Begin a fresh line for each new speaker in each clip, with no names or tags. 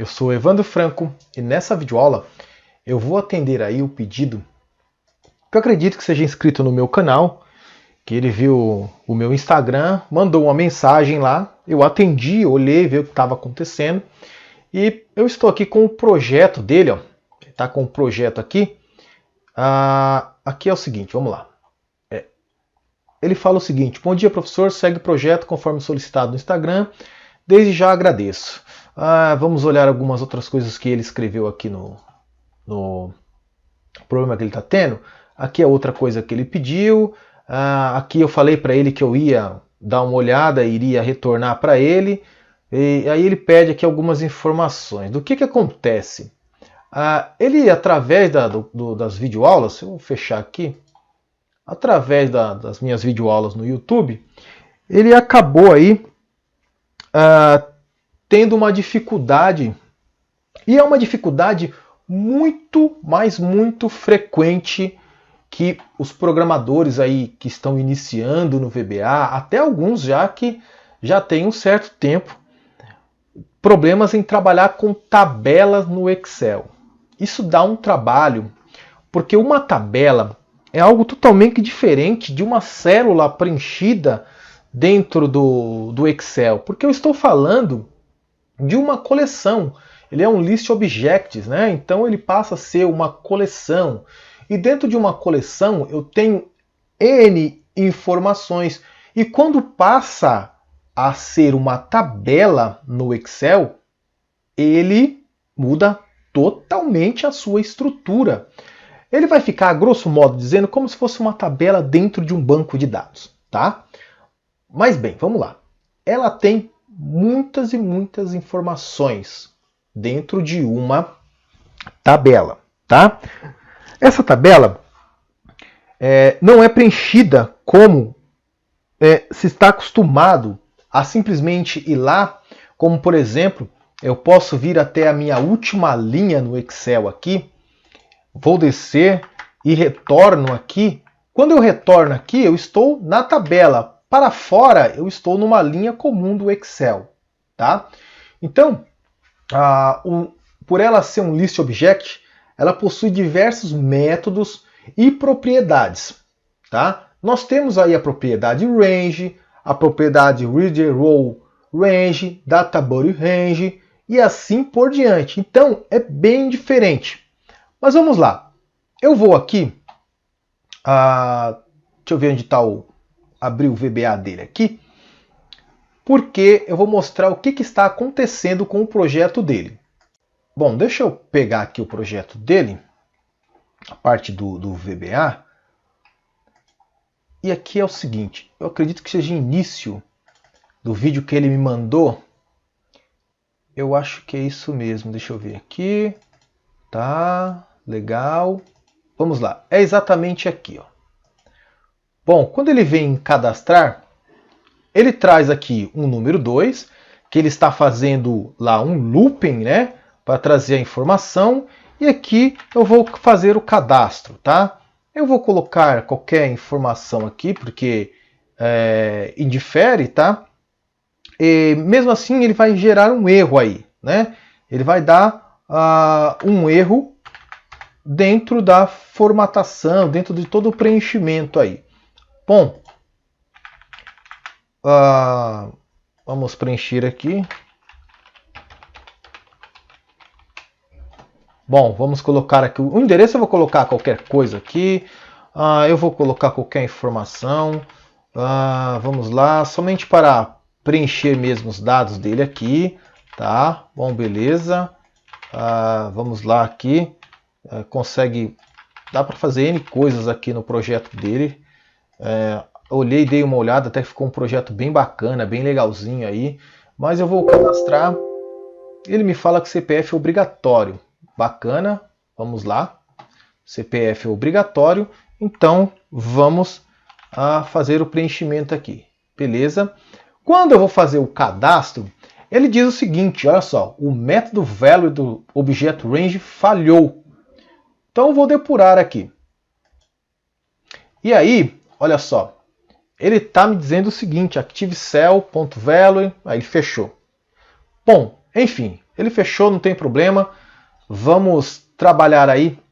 Eu sou Evandro Franco e nessa videoaula eu vou atender aí o pedido que eu acredito que seja inscrito no meu canal, que ele viu o meu Instagram, mandou uma mensagem lá, eu atendi, olhei, vi o que estava acontecendo e eu estou aqui com o projeto dele, ó. Está com o projeto aqui. Aqui é o seguinte, vamos lá. Ele fala o seguinte: bom dia, professor, segue o projeto conforme solicitado no Instagram, desde já agradeço. Vamos olhar algumas outras coisas que ele escreveu aqui no problema que ele está tendo. Aqui é outra coisa que ele pediu. Aqui eu falei para ele que eu ia dar uma olhada e iria retornar para ele. E aí ele pede aqui algumas informações. Do que acontece? Ele, através das videoaulas, eu vou fechar aqui, através das minhas videoaulas no YouTube, ele acabou aí tendo uma dificuldade, e é uma dificuldade muito, mas muito frequente que os programadores aí que estão iniciando no VBA, até alguns já que já têm um certo tempo, problemas em trabalhar com tabelas no Excel. Isso dá um trabalho, porque uma tabela é algo totalmente diferente de uma célula preenchida dentro do Excel, porque eu estou falando de uma coleção. Ele é um list objects, né? Então ele passa a ser uma coleção. E dentro de uma coleção eu tenho N informações. E quando passa a ser uma tabela no Excel, ele muda totalmente a sua estrutura. Ele vai ficar, grosso modo dizendo, como se fosse uma tabela dentro de um banco de dados, tá? Mas bem, vamos lá. Ela tem muitas e muitas informações dentro de uma tabela, tá? Essa tabela não é preenchida como se está acostumado a simplesmente ir lá, como por exemplo, eu posso vir até a minha última linha no Excel aqui, vou descer e retorno aqui. Quando eu retorno aqui, eu estou na tabela. Para fora, eu estou numa linha comum do Excel, tá? Então, por ela ser um list object, ela possui diversos métodos e propriedades, tá? Nós temos aí a propriedade range, a propriedade reader row range, data body range e assim por diante. Então, é bem diferente. Mas vamos lá. Eu vou aqui, deixa eu ver onde está abrir o VBA dele aqui, porque eu vou mostrar o que está acontecendo com o projeto dele. Bom, deixa eu pegar aqui o projeto dele, a parte do VBA, e aqui é o seguinte, eu acredito que seja início do vídeo que ele me mandou, eu acho que é isso mesmo, deixa eu ver aqui, tá, legal, vamos lá, é exatamente aqui, ó. Bom, quando ele vem cadastrar, ele traz aqui um número 2, que ele está fazendo lá um looping, né, para trazer a informação, e aqui eu vou fazer o cadastro, tá? Eu vou colocar qualquer informação aqui, porque indifere, tá? E mesmo assim ele vai gerar um erro aí, né? Ele vai dar um erro dentro da formatação, dentro de todo o preenchimento aí. Bom, vamos preencher aqui. Bom, vamos colocar aqui o endereço. Eu vou colocar qualquer coisa aqui. Eu vou colocar qualquer informação. Vamos lá, somente para preencher mesmo os dados dele aqui, tá? Bom, beleza. Vamos lá aqui. Dá para fazer N coisas aqui no projeto dele. Olhei, dei uma olhada, até que ficou um projeto bem bacana, bem legalzinho aí. Mas eu vou cadastrar. Ele me fala que CPF é obrigatório. Bacana, vamos lá. CPF é obrigatório, então vamos fazer o preenchimento aqui. Beleza? Quando eu vou fazer o cadastro, ele diz o seguinte, olha só, o método value do objeto range falhou. Então eu vou depurar aqui. E aí, olha só, ele está me dizendo o seguinte, active cell.value, aí ele fechou. Bom, enfim, Ele fechou, não tem problema. Vamos trabalhar aí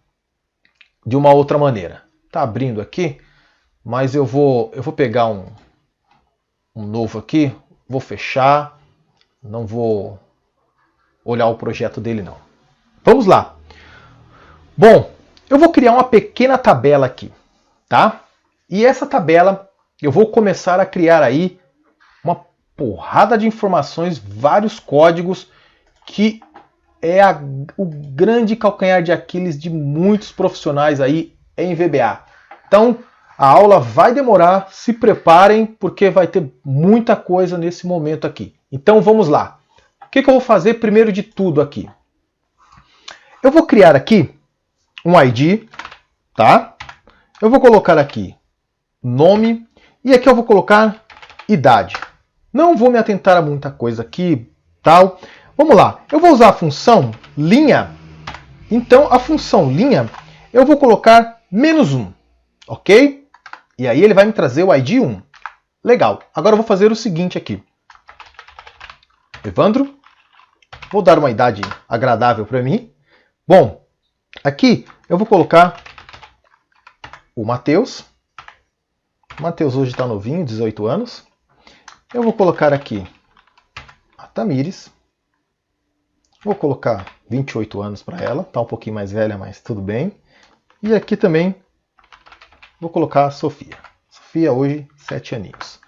de uma outra maneira. Tá abrindo aqui, mas eu vou pegar um novo aqui, vou fechar, não vou olhar o projeto dele não. Vamos lá. Bom, eu vou criar uma pequena tabela aqui, tá? E essa tabela eu vou começar a criar aí uma porrada de informações, vários códigos que é o grande calcanhar de Aquiles de muitos profissionais aí em VBA. Então, a aula vai demorar, se preparem, porque vai ter muita coisa nesse momento aqui. Então, vamos lá. O que eu vou fazer primeiro de tudo aqui? Eu vou criar aqui um ID, tá? Eu vou colocar aqui nome e aqui eu vou colocar idade. Não vou me atentar a muita coisa aqui, tal. Vamos lá, eu vou usar a função linha. Então, a função linha, eu vou colocar -1, ok? E aí ele vai me trazer o ID 1. Legal, agora eu vou fazer o seguinte aqui. Evandro, vou dar uma idade agradável para mim. Bom, aqui eu vou colocar o Matheus. Matheus hoje está novinho, 18 anos. Eu vou colocar aqui a Tamires. Vou colocar 28 anos para ela. Está um pouquinho mais velha, mas tudo bem. E aqui também vou colocar a Sofia. Sofia hoje 7 aninhos.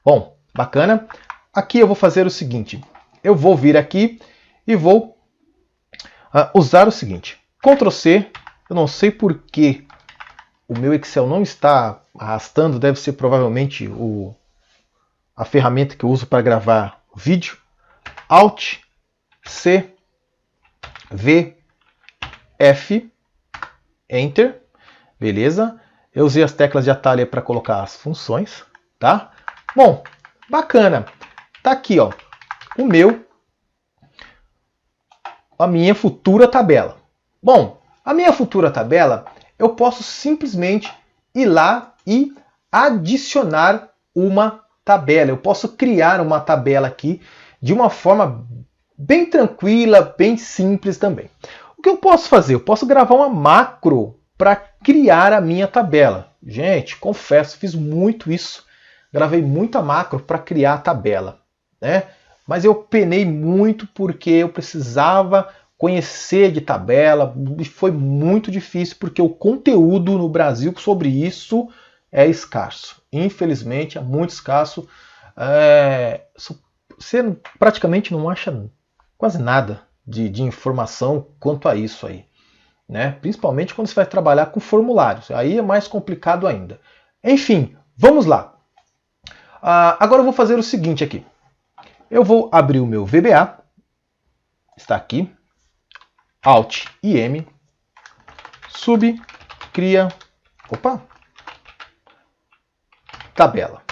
Bom, bacana. Aqui eu vou fazer o seguinte. Eu vou vir aqui e vou usar o seguinte. Ctrl C. Eu não sei por que o meu Excel não está arrastando. Deve ser provavelmente a ferramenta que eu uso para gravar vídeo. Alt C V F Enter. Beleza? Eu usei as teclas de atalho para colocar as funções, tá? Bom, bacana. Tá aqui, ó, a minha futura tabela. Bom, a minha futura tabela, eu posso simplesmente ir lá e adicionar uma tabela. Eu posso criar uma tabela aqui de uma forma bem tranquila, bem simples também. O que eu posso fazer? Eu posso gravar uma macro para criar a minha tabela. Gente, confesso, fiz muito isso. Gravei muita macro para criar a tabela, né? Mas eu penei muito porque eu precisava conhecer de tabela e foi muito difícil porque o conteúdo no Brasil sobre isso é escasso. Infelizmente, é muito escasso. Você praticamente não acha quase nada de informação quanto a isso aí, né? Principalmente quando você vai trabalhar com formulários. Aí é mais complicado ainda. Enfim, vamos lá. Agora eu vou fazer o seguinte aqui. Eu vou abrir o meu VBA. Está aqui. Alt e M. Sub, cria. Opa! Tabela.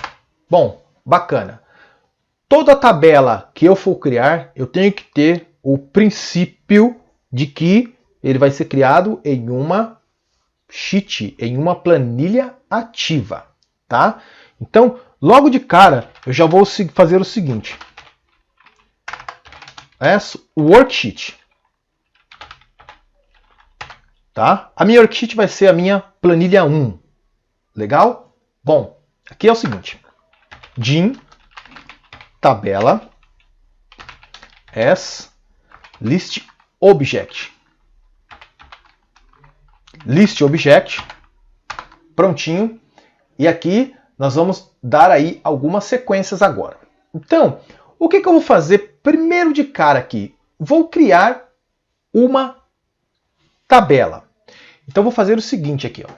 Bom, bacana. Toda tabela que eu for criar, eu tenho que ter o princípio de que ele vai ser criado em uma sheet, em uma planilha ativa, tá? Então, logo de cara, eu já vou fazer o seguinte. Worksheet. Tá? A minha worksheet vai ser a minha planilha 1. Legal? Bom, aqui é o seguinte. Din tabela as list object. List object. Prontinho. E aqui nós vamos dar aí algumas sequências agora. Então, o que eu vou fazer primeiro de cara aqui? Vou criar uma tabela. Então, vou fazer o seguinte aqui. Ó.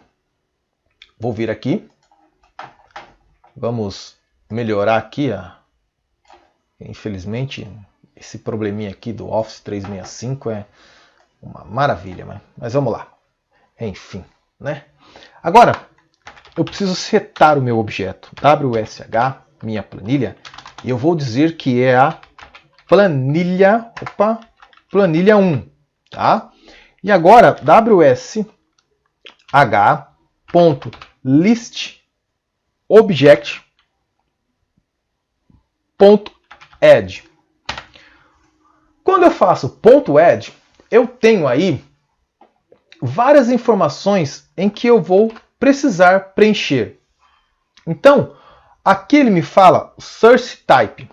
Vou vir aqui. Vamos melhorar aqui. Infelizmente, esse probleminha aqui do Office 365 é uma maravilha. Mas vamos lá. Enfim, né? Agora, eu preciso setar o meu objeto. WSH, minha planilha. E eu vou dizer que é a planilha, planilha 1, tá? E agora, wsh.listObject.add. Quando eu faço ponto .add, eu tenho aí várias informações em que eu vou precisar preencher. Então, aqui ele me fala source type.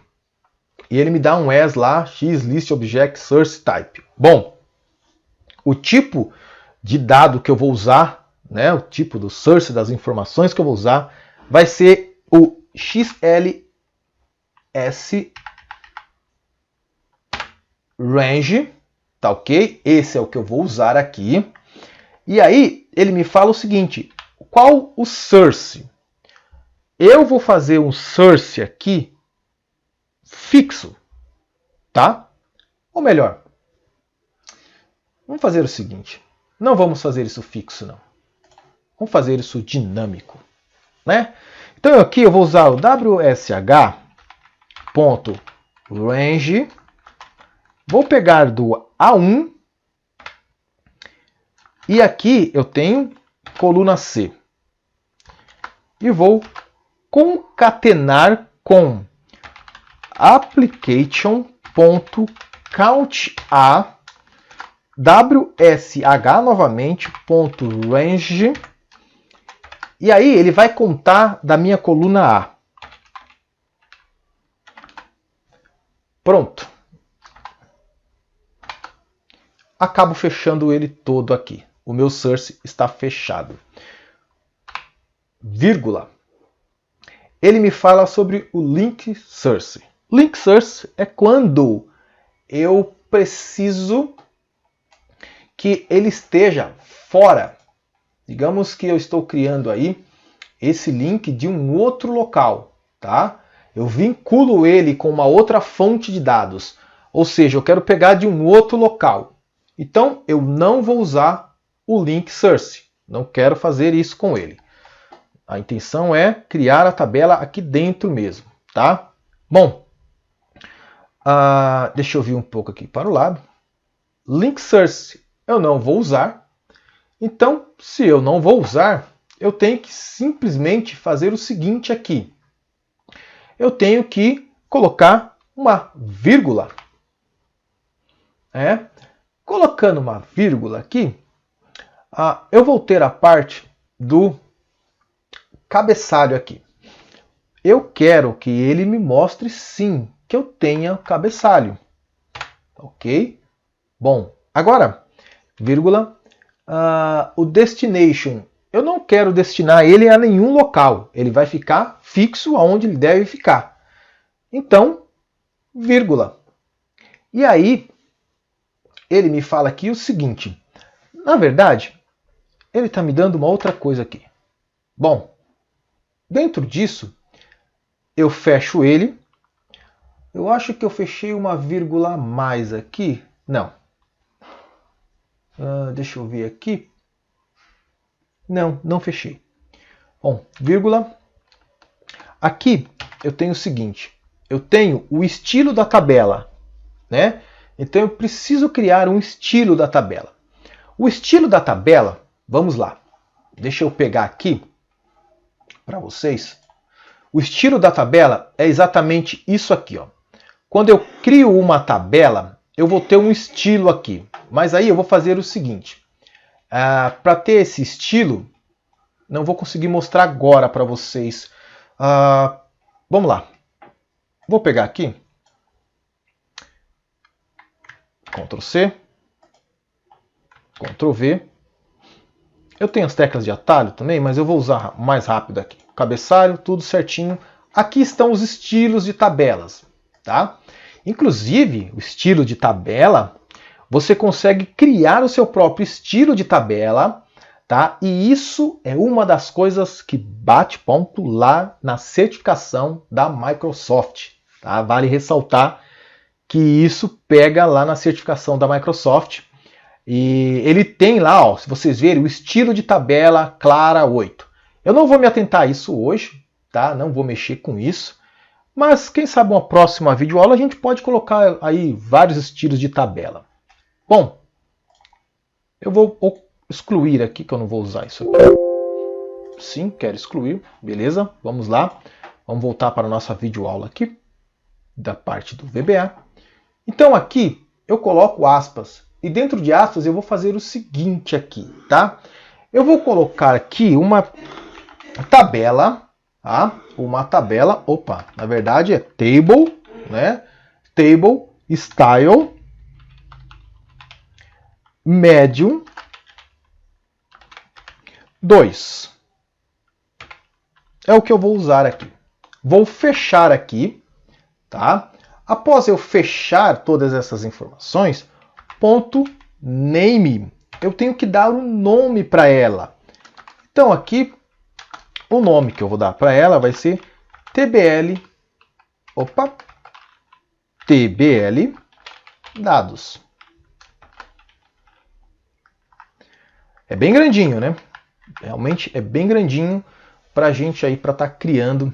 E ele me dá um as lá, xListObject source type. Bom, o tipo de dado que eu vou usar, né, o tipo do source das informações que eu vou usar, vai ser o xls range, tá ok? Esse é o que eu vou usar aqui. E aí ele me fala o seguinte, qual o source? Eu vou fazer um source aqui fixo, tá? Ou melhor, vamos fazer o seguinte, não vamos fazer isso fixo, não. Vamos fazer isso dinâmico, né? Então aqui eu vou usar o wsh.range, vou pegar do A1, e aqui eu tenho coluna C. E vou concatenar com application.count.a wsh novamente .range, e aí ele vai contar da minha coluna A. Pronto. Acabo fechando ele todo aqui. O meu source está fechado. Vírgula. Ele me fala sobre o link source. Link source é quando eu preciso que ele esteja fora. Digamos que eu estou criando aí esse link de um outro local, tá? Eu vinculo ele com uma outra fonte de dados, ou seja, eu quero pegar de um outro local. Então eu não vou usar o link source, não quero fazer isso com ele. A intenção é criar a tabela aqui dentro mesmo, tá? Bom, deixa eu vir um pouco aqui para o lado. Link source eu não vou usar. Então, se eu não vou usar, eu tenho que simplesmente fazer o seguinte aqui. Eu tenho que colocar uma vírgula. Colocando uma vírgula aqui, eu vou ter a parte do cabeçalho aqui. Eu quero que ele me mostre sim que eu tenha cabeçalho. Ok? Bom, agora, vírgula, o destination. Eu não quero destinar ele a nenhum local. Ele vai ficar fixo aonde ele deve ficar. Então, vírgula. E aí, ele me fala aqui o seguinte. Na verdade, ele está me dando uma outra coisa aqui. Bom, dentro disso, eu fecho ele. Eu acho que eu fechei uma vírgula a mais aqui. Não. Deixa eu ver aqui. Não, não fechei. Bom, vírgula. Aqui eu tenho o seguinte. Eu tenho o estilo da tabela, né? Então eu preciso criar um estilo da tabela. O estilo da tabela, vamos lá. Deixa eu pegar aqui para vocês. O estilo da tabela é exatamente isso aqui, ó. Quando eu crio uma tabela, eu vou ter um estilo aqui. Mas aí eu vou fazer o seguinte. Para ter esse estilo, não vou conseguir mostrar agora para vocês. Vamos lá. Vou pegar aqui. Ctrl C. Ctrl V. Eu tenho as teclas de atalho também, mas eu vou usar mais rápido aqui. Cabeçalho, tudo certinho. Aqui estão os estilos de tabelas, tá? Inclusive, o estilo de tabela, você consegue criar o seu próprio estilo de tabela, tá? E isso é uma das coisas que bate ponto lá na certificação da Microsoft, tá? Vale ressaltar que isso pega lá na certificação da Microsoft. E ele tem lá, ó, se vocês verem, o estilo de tabela Clara 8. Eu não vou me atentar a isso hoje, tá? Não vou mexer com isso. Mas quem sabe uma próxima videoaula a gente pode colocar aí vários estilos de tabela. Bom, eu vou excluir aqui, que eu não vou usar isso aqui. Sim, quero excluir. Beleza, vamos lá. Vamos voltar para a nossa videoaula aqui, da parte do VBA. Então aqui eu coloco aspas. E dentro de aspas eu vou fazer o seguinte aqui, tá? Eu vou colocar aqui uma tabela, tá? Uma tabela, opa, na verdade é table, né? Table, style, medium, 2. É o que eu vou usar aqui. Vou fechar aqui, tá? Após eu fechar todas essas informações, ponto name, eu tenho que dar um nome para ela. Então aqui, o nome que eu vou dar para ela vai ser TBL, TBL dados. É bem grandinho, né? Realmente é bem grandinho para a gente aí para estar criando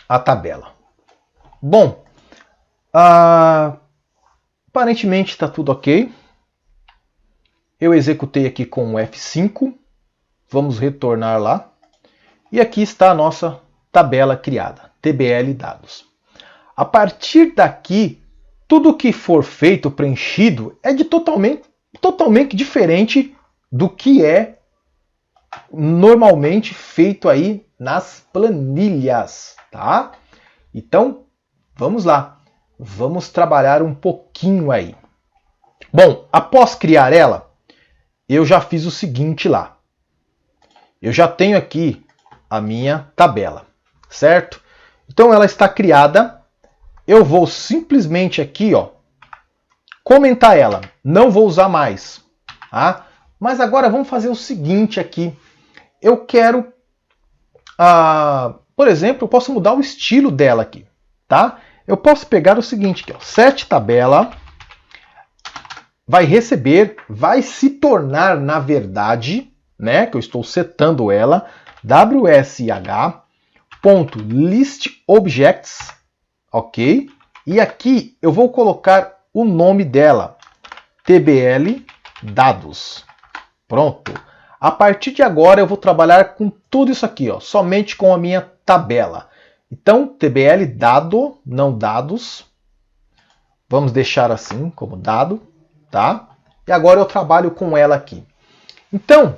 a tabela. Bom, aparentemente está tudo ok. Eu executei aqui com o F5. Vamos retornar lá. E aqui está a nossa tabela criada, TBL dados. A partir daqui, tudo que for feito, preenchido, é totalmente diferente do que é normalmente feito aí nas planilhas, tá? Então, vamos lá. Vamos trabalhar um pouquinho aí. Bom, após criar ela, eu já fiz o seguinte lá. Eu já tenho aqui a minha tabela, certo? Então ela está criada. Eu vou simplesmente aqui, ó, comentar ela. Não vou usar mais, tá? Mas agora vamos fazer o seguinte aqui. Eu quero, por exemplo, eu posso mudar o estilo dela aqui, tá? Eu posso pegar o seguinte aqui, ó, set tabela, vai receber, vai se tornar, na verdade, né, que eu estou setando ela, wsh.listObjects, ok? E aqui eu vou colocar o nome dela, TBL dados. Pronto. A partir de agora eu vou trabalhar com tudo isso aqui, ó, somente com a minha tabela. Então, TBL dado, não dados. Vamos deixar assim, como dado, tá? E agora eu trabalho com ela aqui. Então,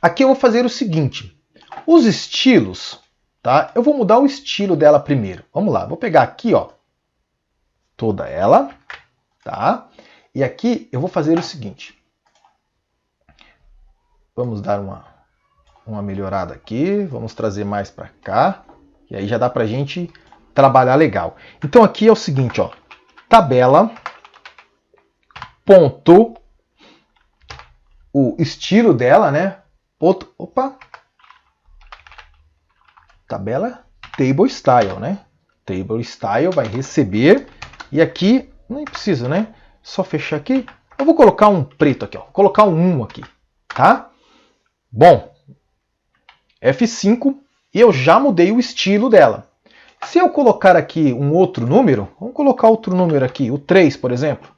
aqui eu vou fazer o seguinte. Os estilos, tá? Eu vou mudar o estilo dela primeiro. Vamos lá, vou pegar aqui, ó, toda ela, tá? E aqui eu vou fazer o seguinte. Vamos dar uma melhorada aqui, vamos trazer mais para cá, e aí já dá pra gente trabalhar legal. Então aqui é o seguinte, ó, tabela, ponto, o estilo dela, né, ponto, opa, tabela, table style, né, table style vai receber, e aqui, nem precisa, né, só fechar aqui, eu vou colocar um preto aqui, ó, colocar um 1 aqui, tá? Bom, F5 e eu já mudei o estilo dela. Se eu colocar aqui um outro número, vamos colocar outro número aqui, o 3, por exemplo.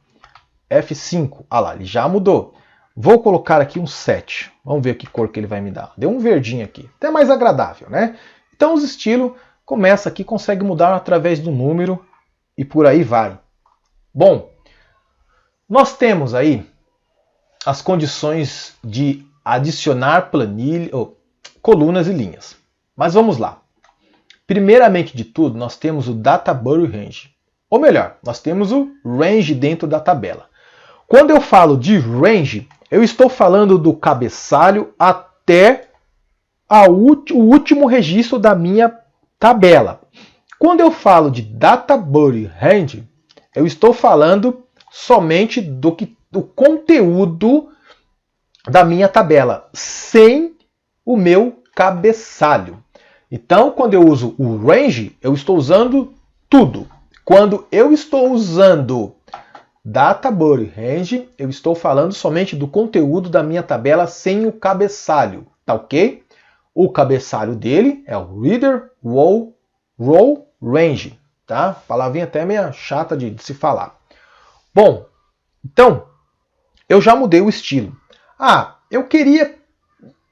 F5, ah lá, ele já mudou. Vou colocar aqui um 7. Vamos ver que cor que ele vai me dar. Deu um verdinho aqui, até mais agradável, né? Então os estilos começa aqui, consegue mudar através do número e por aí vai. Bom, nós temos aí as condições de adicionar planilha, colunas e linhas. Mas vamos lá. Primeiramente de tudo, nós temos o Data Body Range. Ou melhor, nós temos o range dentro da tabela. Quando eu falo de range, eu estou falando do cabeçalho até o último registro da minha tabela. Quando eu falo de Data Body Range, eu estou falando somente do conteúdo da minha tabela, sem o meu cabeçalho. Então, quando eu uso o range, eu estou usando tudo. Quando eu estou usando Data Body Range, eu estou falando somente do conteúdo da minha tabela sem o cabeçalho, tá ok? O cabeçalho dele é o Reader Row Range, tá? Palavrinha até meio chata de se falar. Bom, então, eu já mudei o estilo. Ah, eu queria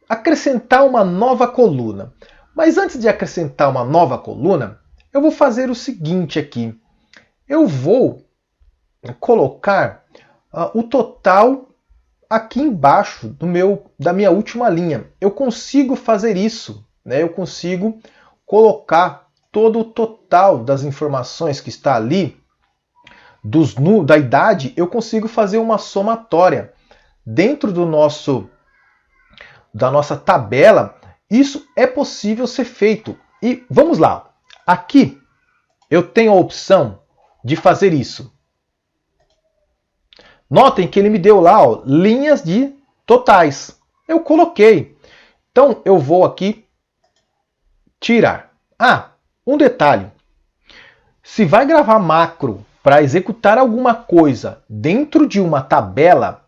acrescentar uma nova coluna. Mas antes de acrescentar uma nova coluna, eu vou fazer o seguinte aqui. Eu vou colocar o total aqui embaixo da minha última linha. Eu consigo fazer isso, né? Eu consigo colocar todo o total das informações que está ali, da idade, eu consigo fazer uma somatória. Dentro da nossa tabela, isso é possível ser feito. E vamos lá. Aqui eu tenho a opção de fazer isso. Notem que ele me deu lá, ó, linhas de totais. Eu coloquei. Então eu vou aqui tirar. Um detalhe. Se vai gravar macro para executar alguma coisa dentro de uma tabela,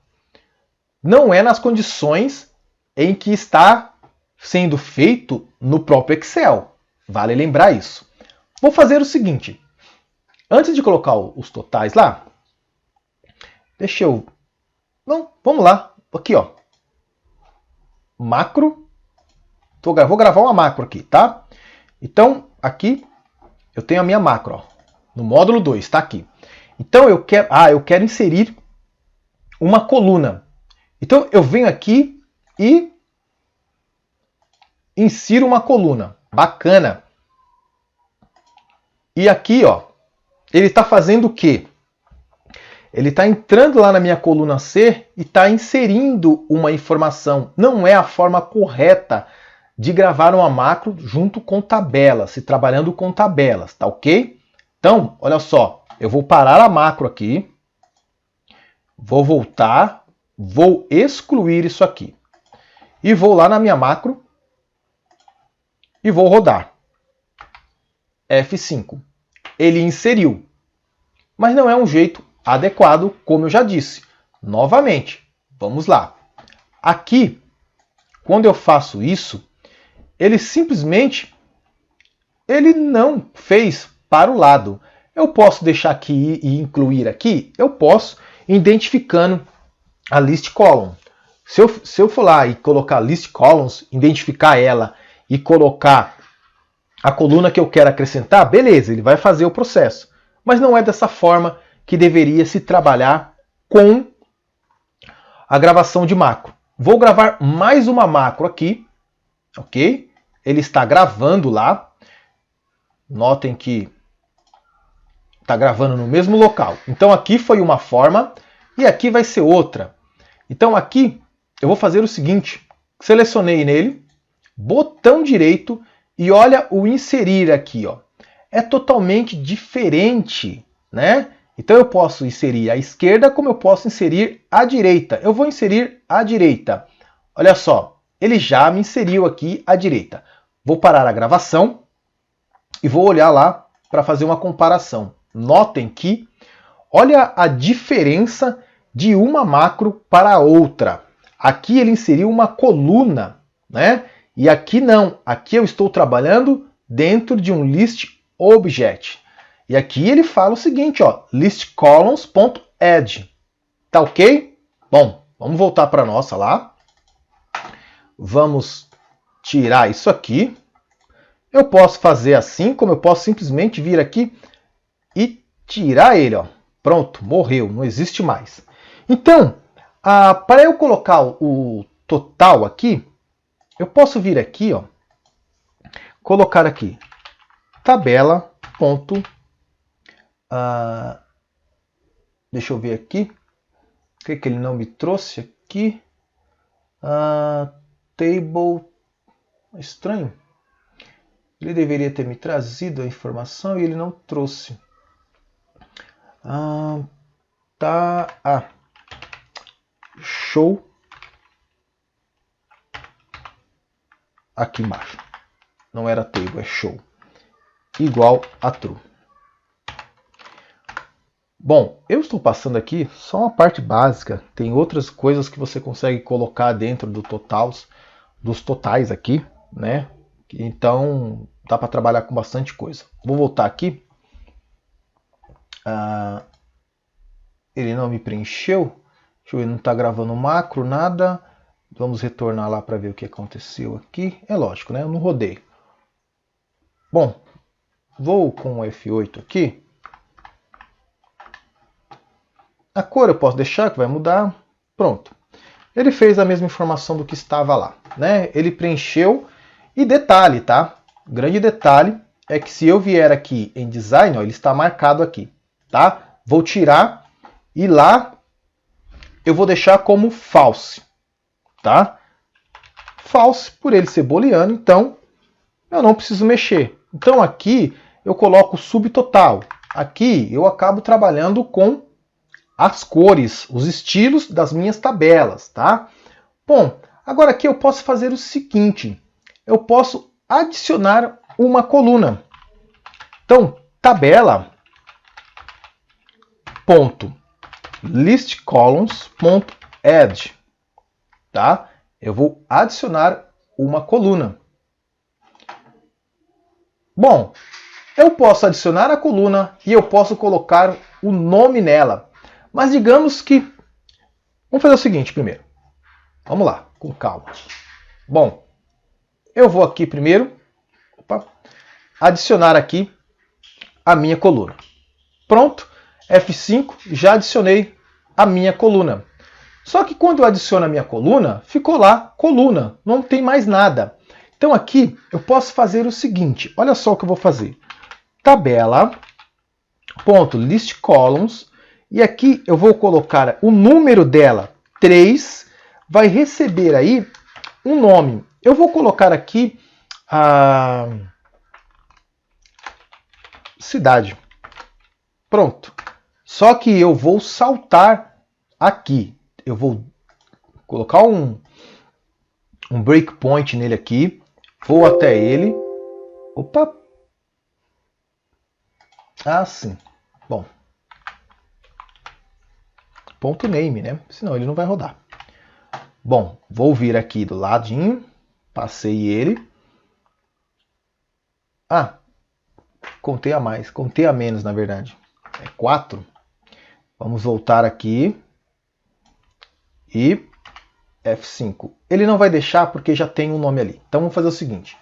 não é nas condições em que está sendo feito no próprio Excel. Vale lembrar isso. Vou fazer o seguinte. Antes de colocar os totais lá, deixa eu... Não, vamos lá. Aqui, ó. Macro. Vou gravar uma macro aqui, tá? Então, aqui eu tenho a minha macro, ó, no módulo 2, está aqui. Então eu quero inserir uma coluna. Então eu venho aqui e insiro uma coluna. Bacana. E aqui, ó, ele está fazendo o quê? Ele está entrando lá na minha coluna C e está inserindo uma informação. Não é a forma correta de gravar uma macro junto com tabelas, se trabalhando com tabelas, tá ok? Então, olha só, eu vou parar a macro aqui, vou voltar, vou excluir isso aqui. E vou lá na minha macro e vou rodar. F5. Ele inseriu, mas não é um jeito adequado, como eu já disse. Novamente, vamos lá. Aqui, quando eu faço isso, ele simplesmente não fez para o lado. Eu posso deixar aqui e incluir aqui? Eu posso, identificando a list column. Se eu for lá e colocar list columns, identificar ela e colocar a coluna que eu quero acrescentar, beleza, ele vai fazer o processo. Mas não é dessa forma que deveria se trabalhar com a gravação de macro. Vou gravar mais uma macro aqui, ok? Ele está gravando lá. Notem que está gravando no mesmo local. Então aqui foi uma forma e aqui vai ser outra. Então aqui eu vou fazer o seguinte. Selecionei nele, botão direito e olha o inserir aqui, ó. É totalmente diferente, né? Então eu posso inserir à esquerda como eu posso inserir à direita. Eu vou inserir à direita. Olha só, ele já me inseriu aqui à direita. Vou parar a gravação e vou olhar lá para fazer uma comparação. Notem que, olha a diferença de uma macro para a outra. Aqui ele inseriu uma coluna, né? E aqui não. Aqui eu estou trabalhando dentro de um list object. E aqui ele fala o seguinte, ó, listcolumns.add. Tá ok? Bom, vamos voltar para a nossa lá. Vamos tirar isso aqui. Eu posso fazer assim, como eu posso simplesmente vir aqui e tirar ele, ó. Pronto, morreu, não existe mais. Então, para eu colocar o total aqui, eu posso vir aqui, ó, colocar aqui tabela. Deixa eu ver aqui. O que ele não me trouxe aqui? Table. Estranho. Ele deveria ter me trazido a informação e ele não trouxe. Show. Aqui embaixo. Não era table, é show. Igual a true. Bom, eu estou passando aqui só uma parte básica. Tem outras coisas que você consegue colocar dentro dos totais aqui, né? Então dá para trabalhar com bastante coisa. Vou voltar aqui. Ele não me preencheu. Deixa eu ver, não está gravando macro, nada. Vamos retornar lá para ver o que aconteceu aqui. É lógico, né? Eu não rodei. Bom, vou com o F8 aqui. A cor eu posso deixar, que vai mudar. Pronto. Ele fez a mesma informação do que estava lá, né? Ele preencheu. E detalhe, tá? Grande detalhe é que se eu vier aqui em Design, ó, ele está marcado aqui, tá? Vou tirar e lá eu vou deixar como false, tá? False, por ele ser booleano, então eu não preciso mexer. Então aqui eu coloco subtotal. Aqui eu acabo trabalhando com as cores, os estilos das minhas tabelas, tá? Bom, agora aqui eu posso fazer o seguinte, eu posso adicionar uma coluna. Então, tabela ponto list columns ponto add, tá? Eu vou adicionar uma coluna. Bom, eu posso adicionar a coluna e eu posso colocar o nome nela. Mas digamos que... Vamos fazer o seguinte primeiro. Vamos lá, com calma. Bom, eu vou aqui primeiro adicionar aqui a minha coluna. Pronto, F5, já adicionei a minha coluna. Só que quando eu adiciono a minha coluna, ficou lá coluna, não tem mais nada. Então aqui eu posso fazer o seguinte, olha só o que eu vou fazer. Tabela.listColumns, e aqui eu vou colocar o número dela, 3, vai receber aí um nome. Eu vou colocar aqui a cidade. Pronto. Só que eu vou saltar aqui. Eu vou colocar um breakpoint nele aqui. Vou até ele. Opa! Ah, sim. Bom. Ponto name, né? Senão ele não vai rodar. Bom, vou vir aqui do ladinho. Passei ele. Ah, contei a mais. Contei a menos, na verdade. É 4. Vamos voltar aqui. E F5. Ele não vai deixar porque já tem um nome ali. Então vamos fazer o seguinte.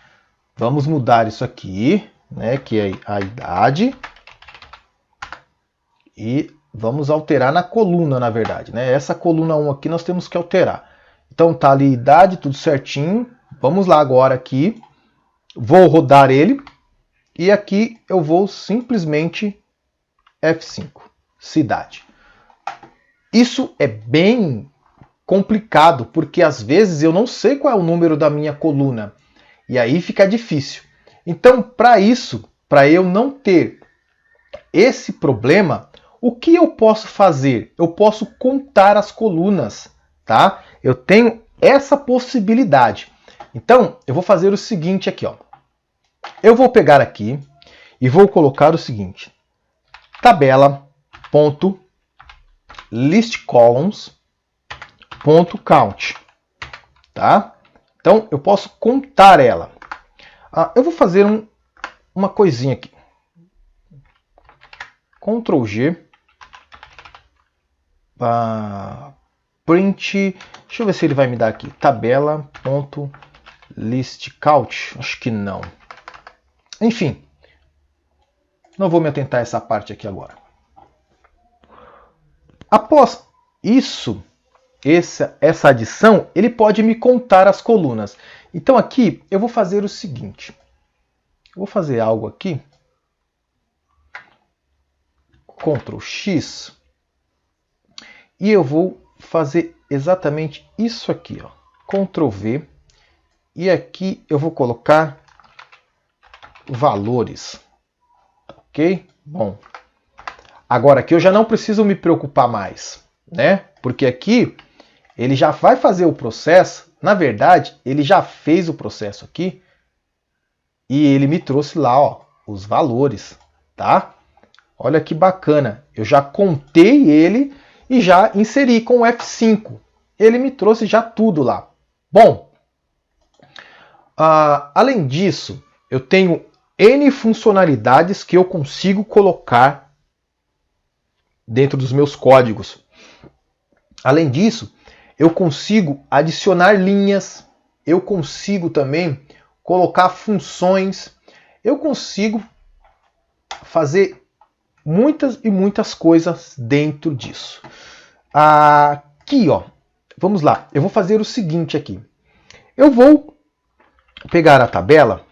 Vamos mudar isso aqui, né, que é a idade. E vamos alterar na coluna, na verdade, né? Essa coluna 1 aqui nós temos que alterar. Então tá ali idade, tudo certinho. Vamos lá agora aqui. Vou rodar ele. E aqui eu vou simplesmente F5. Cidade. Isso é bem complicado, porque às vezes eu não sei qual é o número da minha coluna. E aí fica difícil. Então, para isso, para eu não ter esse problema, o que eu posso fazer? Eu posso contar as colunas, tá? Eu tenho essa possibilidade. Então, eu vou fazer o seguinte aqui, ó. Eu vou pegar aqui e vou colocar o seguinte. Tabela.listColumns.count, tá? Então, eu posso contar ela. Eu vou fazer uma coisinha aqui. Ctrl G. Print. Deixa eu ver se ele vai me dar aqui. Tabela.listCount. Acho que não. Enfim. Não vou me atentar a essa parte aqui agora. Após isso, essa adição, ele pode me contar as colunas. Então aqui eu vou fazer o seguinte. Eu vou fazer algo aqui. Ctrl X. E eu vou fazer exatamente isso aqui, ó. Ctrl V. E aqui eu vou colocar valores. Ok? Bom. Agora aqui eu já não preciso me preocupar mais, né? Porque aqui ele já vai fazer o processo. Na verdade, ele já fez o processo aqui. E ele me trouxe lá, ó, os valores, tá? Olha que bacana. Eu já contei ele e já inseri com o F5. Ele me trouxe já tudo lá. Bom, além disso, eu tenho N funcionalidades que eu consigo colocar dentro dos meus códigos. Além disso, eu consigo adicionar linhas, eu consigo também colocar funções, eu consigo fazer muitas e muitas coisas dentro disso. Aqui, ó, vamos lá. Eu vou fazer o seguinte aqui. Eu vou pegar a tabela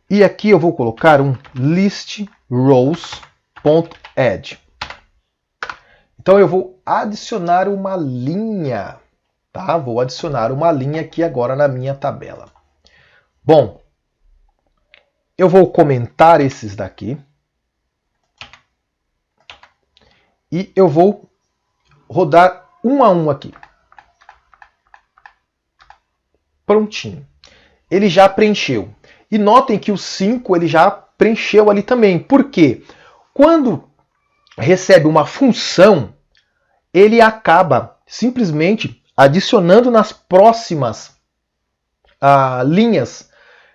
e aqui eu vou colocar um list rows.add. Então eu vou adicionar uma linha, tá? Vou adicionar uma linha aqui agora na minha tabela. Bom, eu vou comentar esses daqui. E eu vou rodar um a um aqui. Prontinho. Ele já preencheu. E notem que o 5 ele já preencheu ali também. Por quê? Quando recebe uma função, ele acaba simplesmente adicionando nas próximas linhas.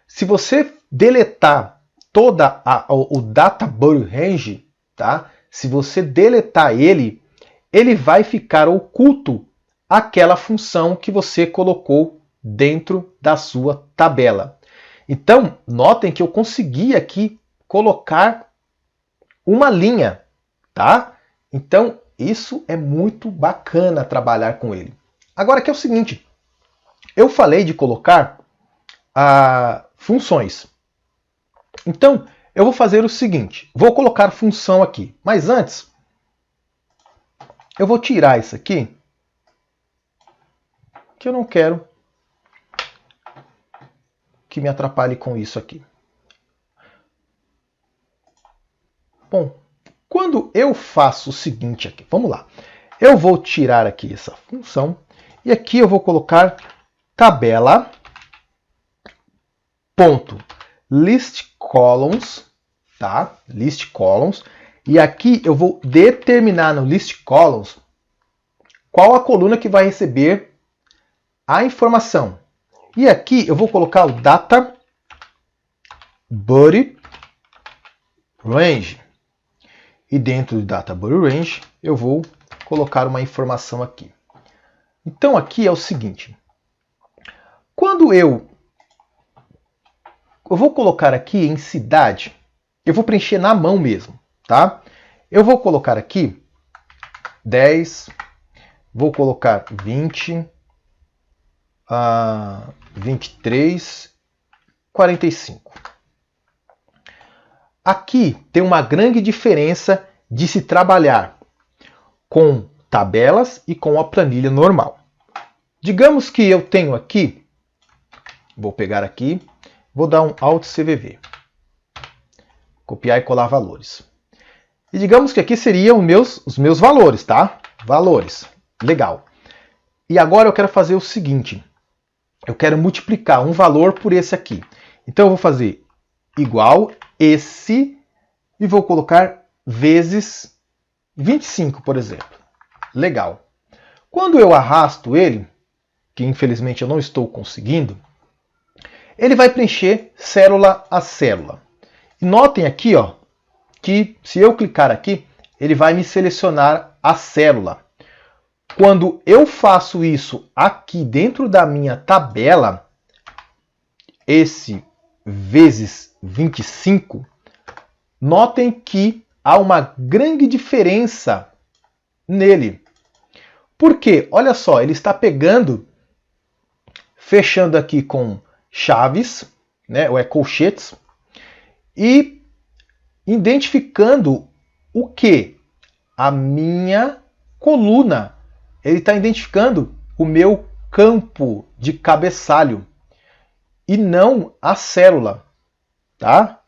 Se você deletar toda o data body range, tá? Se você deletar ele, ele vai ficar oculto aquela função que você colocou dentro da sua tabela. Então, notem que eu consegui aqui colocar uma linha, tá? Então, isso é muito bacana trabalhar com ele. Agora aqui é o seguinte, eu falei de colocar funções. Então, eu vou fazer o seguinte, vou colocar função aqui, mas antes, eu vou tirar isso aqui, que eu não quero que me atrapalhe com isso aqui. Bom, quando eu faço o seguinte aqui, vamos lá, eu vou tirar aqui essa função, e aqui eu vou colocar tabela, ponto, list columns, tá? List columns. E aqui eu vou determinar no list columns qual a coluna que vai receber a informação. E aqui eu vou colocar o data body range. E dentro do data body range eu vou colocar uma informação aqui. Então aqui é o seguinte. Quando eu vou colocar aqui em cidade, eu vou preencher na mão mesmo, tá? Eu vou colocar aqui 10, vou colocar 20, 23, 45. Aqui tem uma grande diferença de se trabalhar com tabelas e com a planilha normal. Digamos que eu tenho aqui, vou pegar aqui, vou dar um Alt CVV. Copiar e colar valores. E digamos que aqui seriam os meus valores, tá? Valores. Legal. E agora eu quero fazer o seguinte. Eu quero multiplicar um valor por esse aqui. Então eu vou fazer igual esse e vou colocar vezes 25, por exemplo. Legal. Quando eu arrasto ele, que infelizmente eu não estou conseguindo, ele vai preencher célula a célula. E notem aqui, ó, que se eu clicar aqui, ele vai me selecionar a célula. Quando eu faço isso aqui dentro da minha tabela, esse vezes 25, notem que há uma grande diferença nele. Por quê? Olha só, ele está pegando, fechando aqui com chaves, né, ou colchetes, e identificando o que? A minha coluna. Ele está identificando o meu campo de cabeçalho e não a célula, tá?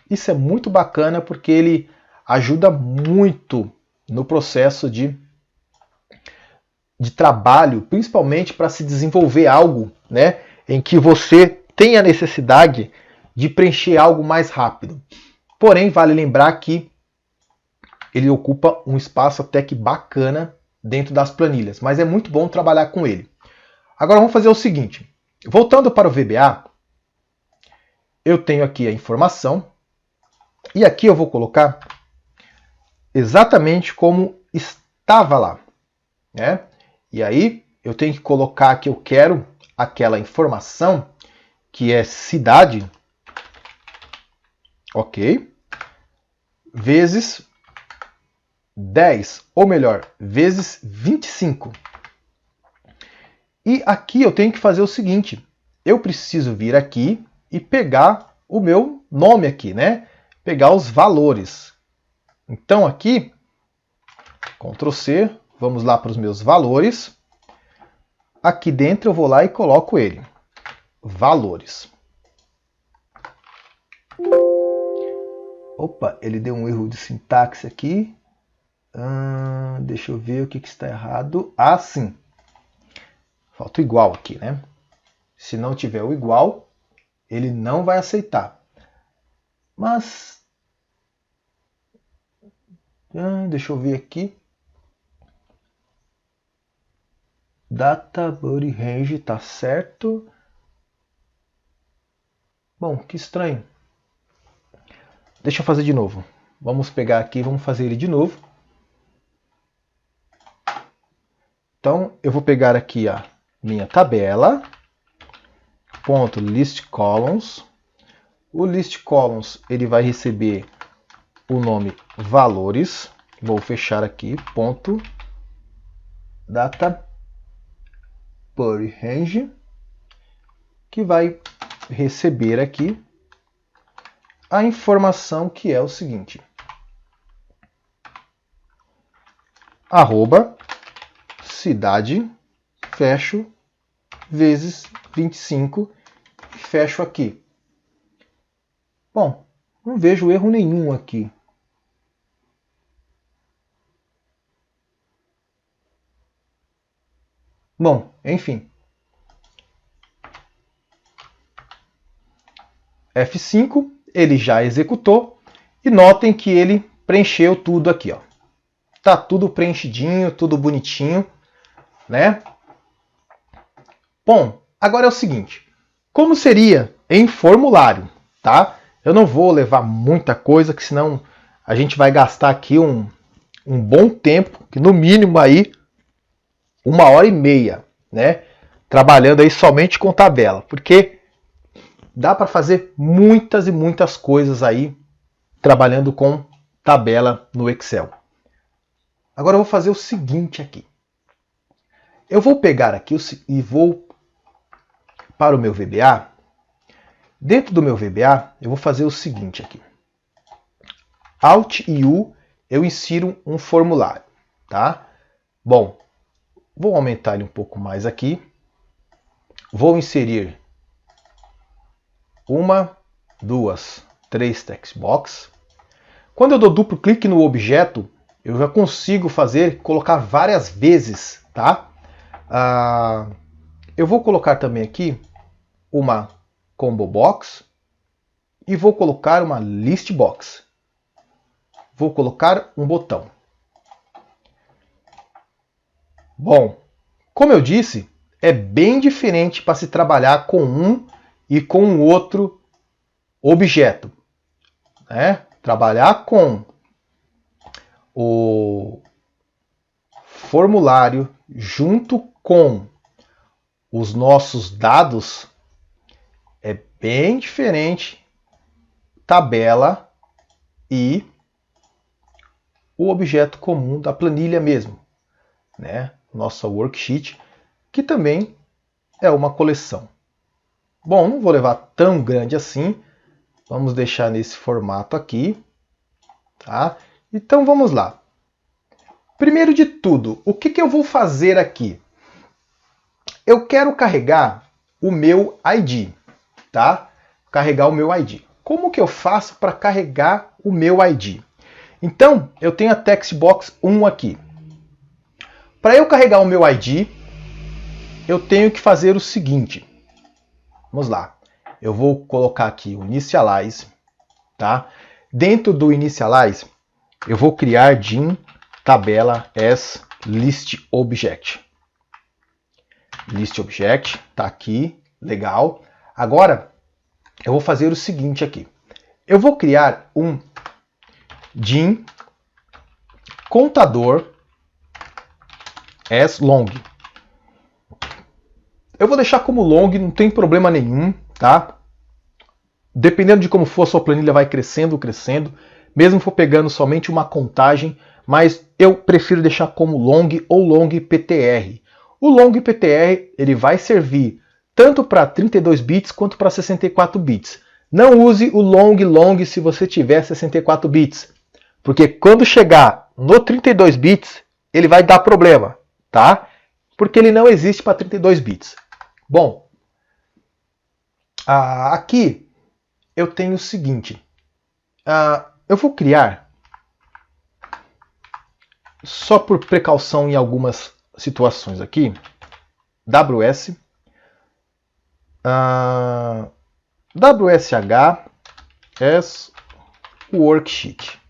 Isso é muito bacana porque ele ajuda muito no processo de trabalho, principalmente para se desenvolver algo, né, em que você tem a necessidade de preencher algo mais rápido. Porém, vale lembrar que ele ocupa um espaço até que bacana dentro das planilhas, mas é muito bom trabalhar com ele. Agora vamos fazer o seguinte, voltando para o VBA, eu tenho aqui a informação, e aqui eu vou colocar exatamente como estava lá, né? E aí eu tenho que colocar que eu quero aquela informação que é cidade, ok, vezes 10, ou melhor, vezes 25. E aqui eu tenho que fazer o seguinte, eu preciso vir aqui e pegar o meu nome aqui, né? Pegar os valores. Então aqui, Ctrl C, vamos lá para os meus valores. Aqui dentro eu vou lá e coloco ele. Valores. Opa, ele deu um erro de sintaxe aqui. Deixa eu ver o que está errado. Ah, sim. Falta o igual aqui, né? Se não tiver o igual, ele não vai aceitar. Mas... deixa eu ver aqui. Data body range tá certo. Bom, que estranho. Deixa eu fazer de novo. Vamos pegar aqui e vamos fazer ele de novo. Então, eu vou pegar aqui a minha tabela. Ponto list columns. O list columns ele vai receber o nome valores. Vou fechar aqui. Ponto data body range, que vai receber aqui a informação que é o seguinte: arroba cidade, fecho, vezes 25, fecho aqui. Bom, não vejo erro nenhum aqui. Bom, enfim. F5, ele já executou. E notem que ele preencheu tudo aqui, ó. Tá tudo preenchidinho, tudo bonitinho, né? Bom, agora é o seguinte. Como seria em formulário, tá? Eu não vou levar muita coisa, que senão a gente vai gastar aqui um bom tempo, que no mínimo aí 1h30, né? Trabalhando aí somente com tabela, porque dá para fazer muitas e muitas coisas aí trabalhando com tabela no Excel. Agora eu vou fazer o seguinte aqui. Eu vou pegar aqui e vou para o meu VBA. Dentro do meu VBA, eu vou fazer o seguinte aqui. Alt e U, eu insiro um formulário, tá? Bom, vou aumentar ele um pouco mais aqui. Vou inserir 1, 2, 3 text box. Quando eu dou duplo clique no objeto, eu já consigo colocar várias vezes, tá? Eu vou colocar também aqui uma combo box e vou colocar uma list box. Vou colocar um botão. Bom, como eu disse, é bem diferente para se trabalhar com um e com o outro objeto, né? Trabalhar com o formulário junto com os nossos dados é bem diferente tabela e o objeto comum da planilha mesmo, né? Nossa worksheet, que também é uma coleção. Bom, não vou levar tão grande assim. Vamos deixar nesse formato aqui, tá? Então vamos lá. Primeiro de tudo, o que eu vou fazer aqui? Eu quero carregar o meu ID, tá? Carregar o meu ID. Como que eu faço para carregar o meu ID? Então, eu tenho a text box 1 aqui. Para eu carregar o meu ID, eu tenho que fazer o seguinte. Vamos lá. Eu vou colocar aqui o initialize, tá? Dentro do initialize, eu vou criar dim tabela as list object. List object, tá aqui, legal. Agora, eu vou fazer o seguinte aqui. Eu vou criar um dim contador as long. Eu vou deixar como long, não tem problema nenhum, tá? Dependendo de como for, a sua planilha vai crescendo, crescendo. Mesmo for pegando somente uma contagem, mas eu prefiro deixar como long ou long PTR. O long PTR ele vai servir tanto para 32 bits quanto para 64 bits. Não use o long se você tiver 64 bits, porque quando chegar no 32 bits ele vai dar problema, tá? Porque ele não existe para 32 bits. Bom, aqui eu tenho o seguinte, eu vou criar, só por precaução em algumas situações aqui, WS, WSH as worksheet.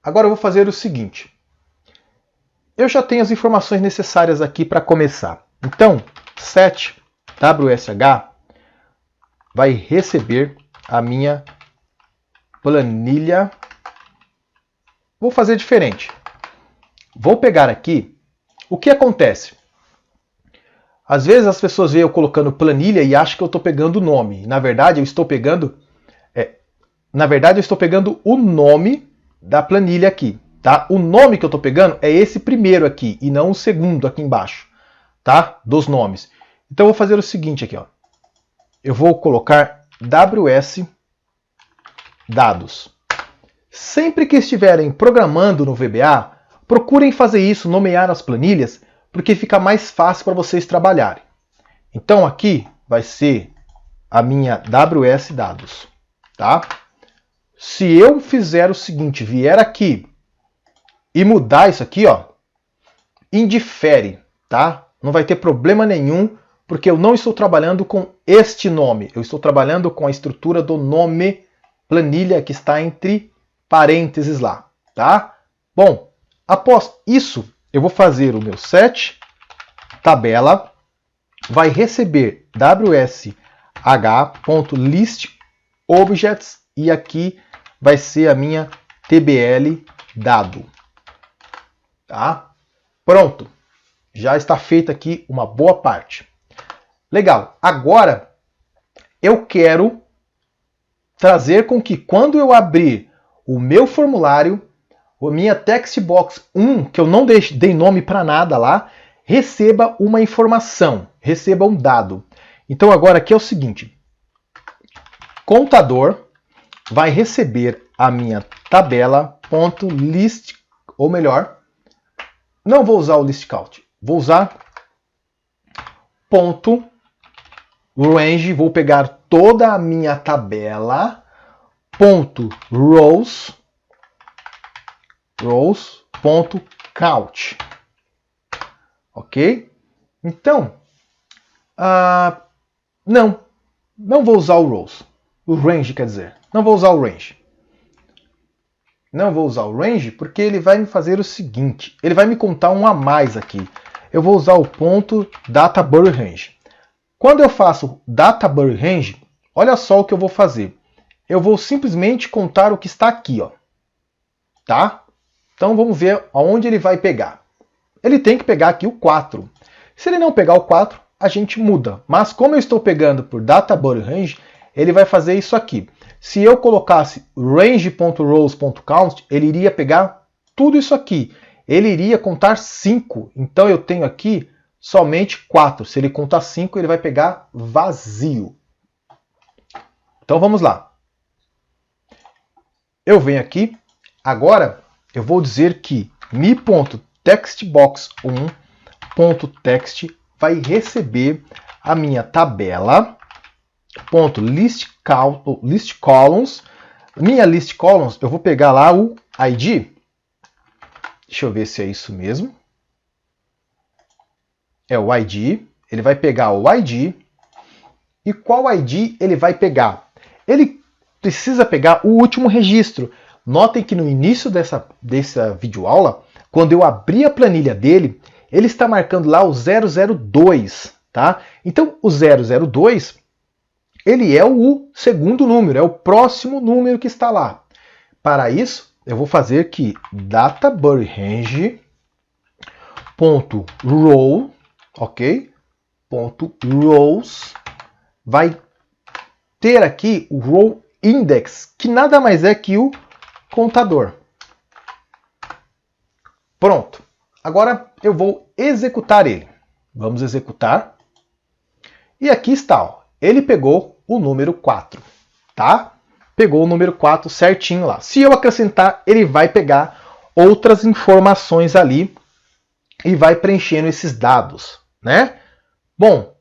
Agora eu vou fazer o seguinte, eu já tenho as informações necessárias aqui para começar. Então, set WSH vai receber a minha planilha. Vou fazer diferente. Vou pegar aqui, o que acontece? Às vezes as pessoas veem eu colocando planilha e acham que eu estou pegando o nome. Na verdade, eu estou pegando o nome da planilha aqui. Tá? O nome que eu estou pegando é esse primeiro aqui e não o segundo aqui embaixo, tá? Dos nomes. Então eu vou fazer o seguinte aqui, ó. Eu vou colocar WS dados. Sempre que estiverem programando no VBA, procurem fazer isso, nomear as planilhas, porque fica mais fácil para vocês trabalharem. Então aqui vai ser a minha WS dados, tá? Se eu fizer o seguinte, vier aqui e mudar isso aqui, ó, indifere, tá? Não vai ter problema nenhum, porque eu não estou trabalhando com este nome. Eu estou trabalhando com a estrutura do nome planilha que está entre parênteses lá, tá? Bom, após isso, eu vou fazer o meu set tabela, vai receber wsh.listObjects e aqui vai ser a minha TBL dado. Tá? Pronto. Já está feita aqui uma boa parte. Legal. Agora eu quero trazer com que quando eu abrir o meu formulário, a minha textbox 1, que eu não dei nome para nada lá, receba uma informação, receba um dado. Então agora aqui é o seguinte, contador vai receber a minha tabela.list, ou melhor, não vou usar o listCount, vou usar ponto range, vou pegar toda a minha tabela, ponto rows, ponto count. Ok? Então, não vou usar o rows. O range, quer dizer. Não vou usar o range. Não vou usar o range porque ele vai me fazer o seguinte. Ele vai me contar um a mais aqui. Eu vou usar o ponto data body range. Quando eu faço data body range, olha só o que eu vou fazer. Eu vou simplesmente contar o que está aqui, ó. Tá? Então vamos ver aonde ele vai pegar. Ele tem que pegar aqui o 4. Se ele não pegar o 4, a gente muda. Mas como eu estou pegando por data body range, ele vai fazer isso aqui. Se eu colocasse range.rows.count, ele iria pegar tudo isso aqui. Ele iria contar 5. Então eu tenho aqui somente 4. Se ele contar 5, ele vai pegar vazio. Então vamos lá. Eu venho aqui. Agora eu vou dizer que mi.textbox1.text vai receber a minha tabela .list columns. Minha list columns, eu vou pegar lá o ID. Deixa eu ver se é isso mesmo. É o ID. Ele vai pegar o ID. E qual ID ele vai pegar? Ele precisa pegar o último registro. Notem que no início dessa videoaula, quando eu abri a planilha dele, ele está marcando lá o 002, tá? Então, o 002, ele é o segundo número, é o próximo número que está lá. Para isso, eu vou fazer que dataBodyRange.row, ok? .rows vai ter aqui o row index, que nada mais é que o contador. Pronto. Agora eu vou executar ele. Vamos executar. E aqui está, ó. Ele pegou o número 4, tá? Pegou o número 4 certinho lá. Se eu acrescentar, ele vai pegar outras informações ali e vai preenchendo esses dados, né? Bom,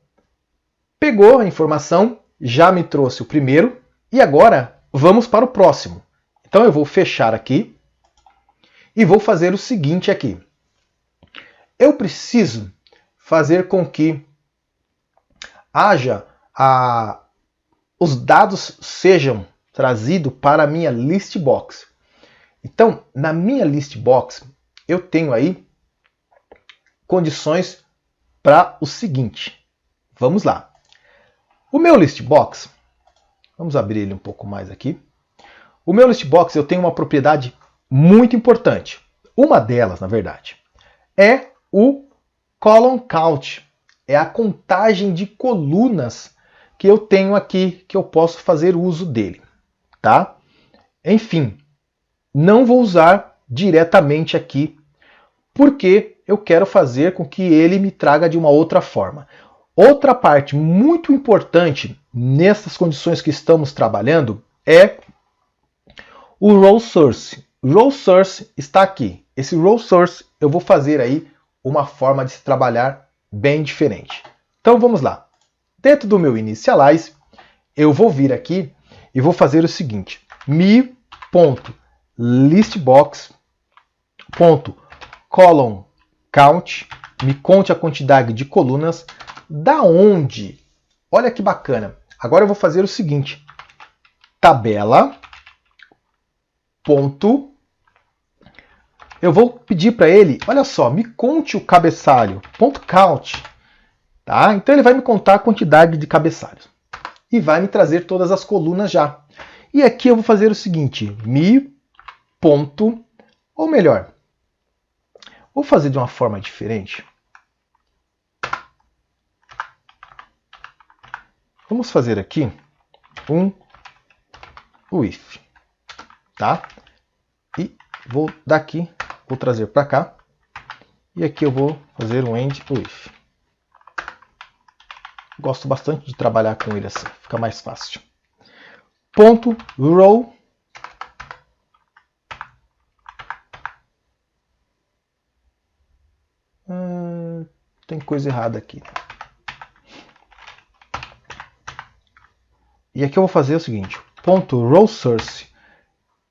pegou a informação, já me trouxe o primeiro e agora vamos para o próximo. Então eu vou fechar aqui e vou fazer o seguinte aqui. Eu preciso fazer com que haja os dados sejam trazidos para a minha list box. Então, na minha list box, eu tenho aí condições para o seguinte. Vamos lá. O meu list box, vamos abrir ele um pouco mais aqui. O meu list box, eu tenho uma propriedade muito importante. Uma delas, na verdade, é o column count. É a contagem de colunas que eu tenho aqui, que eu posso fazer uso dele, tá? Enfim, não vou usar diretamente aqui, porque eu quero fazer com que ele me traga de uma outra forma. Outra parte muito importante nessas condições que estamos trabalhando é o row source. Row source está aqui. Esse row source eu vou fazer aí uma forma de se trabalhar bem diferente. Então vamos lá. Dentro do meu initialize, eu vou vir aqui e vou fazer o seguinte: me.listbox.column count, me conte a quantidade de colunas, da onde? Olha que bacana. Agora eu vou fazer o seguinte: tabela. Eu vou pedir para ele, olha só, me conte o cabeçalho, .count, tá? Então ele vai me contar a quantidade de cabeçalhos e vai me trazer todas as colunas já. E aqui eu vou fazer o seguinte, ou melhor, vou fazer de uma forma diferente. Vamos fazer aqui um if, tá? E vou daqui, vou trazer para cá. E aqui eu vou fazer um end if. Gosto bastante de trabalhar com ele assim, fica mais fácil. Ponto row. Tem coisa errada aqui. E aqui eu vou fazer o seguinte, ponto row source.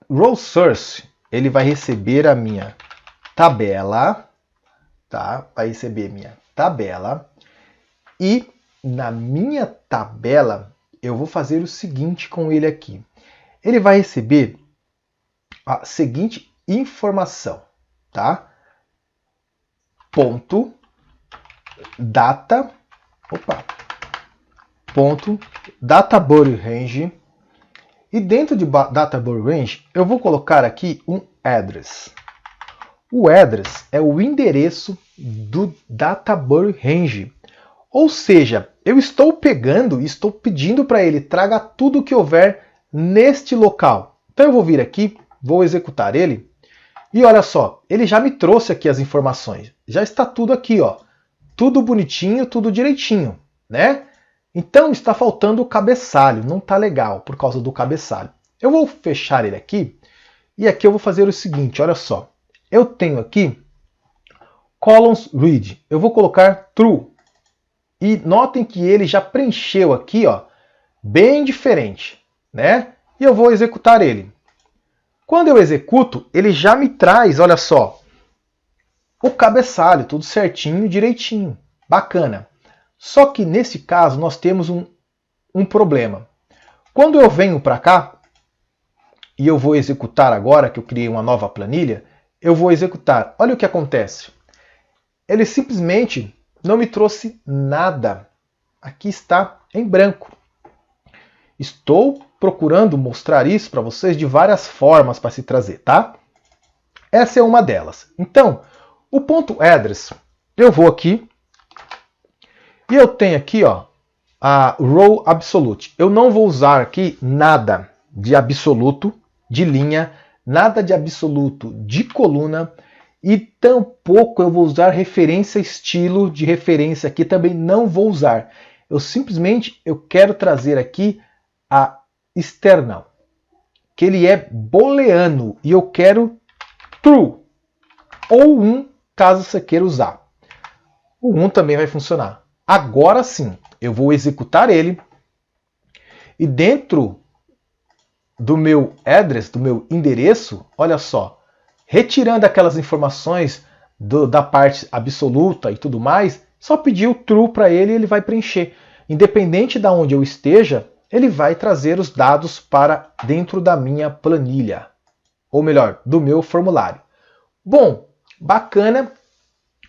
Row source, ele vai receber a minha tabela, tá? Vai receber minha tabela. E na minha tabela, eu vou fazer o seguinte com ele aqui. Ele vai receber a seguinte informação, tá? Ponto data, ponto data body range. E dentro de data body range, eu vou colocar aqui um address. O address é o endereço do data body range. Ou seja, eu estou pegando e estou pedindo para ele traga tudo que houver neste local. Então eu vou vir aqui, vou executar ele. E olha só, ele já me trouxe aqui as informações. Já está tudo aqui, ó. Tudo bonitinho, tudo direitinho, né? Então está faltando o cabeçalho, não está legal por causa do cabeçalho. Eu vou fechar ele aqui e aqui eu vou fazer o seguinte, olha só. Eu tenho aqui columns read, eu vou colocar true. E notem que ele já preencheu aqui, ó, bem diferente, né? E eu vou executar ele. Quando eu executo, ele já me traz, olha só, o cabeçalho, tudo certinho, direitinho, bacana. Só que nesse caso nós temos um problema. Quando eu venho para cá, e eu vou executar agora, que eu criei uma nova planilha, eu vou executar. Olha o que acontece. Ele simplesmente não me trouxe nada. Aqui está em branco. Estou procurando mostrar isso para vocês de várias formas para se trazer, tá? Essa é uma delas. Então, o ponto address, eu vou aqui e eu tenho aqui, ó, a row absolute. Eu não vou usar aqui nada de absoluto de linha, nada de absoluto de coluna e tampouco eu vou usar referência estilo de referência aqui, também não vou usar. Eu simplesmente quero trazer aqui a external, que ele é booleano e eu quero true ou 1, caso você queira usar. O 1 também vai funcionar. Agora sim, eu vou executar ele e dentro do meu address, do meu endereço, olha só, retirando aquelas informações da parte absoluta e tudo mais, só pedir o true para ele e ele vai preencher. Independente de onde eu esteja, ele vai trazer os dados para dentro da minha planilha. Ou melhor, do meu formulário. Bom, bacana,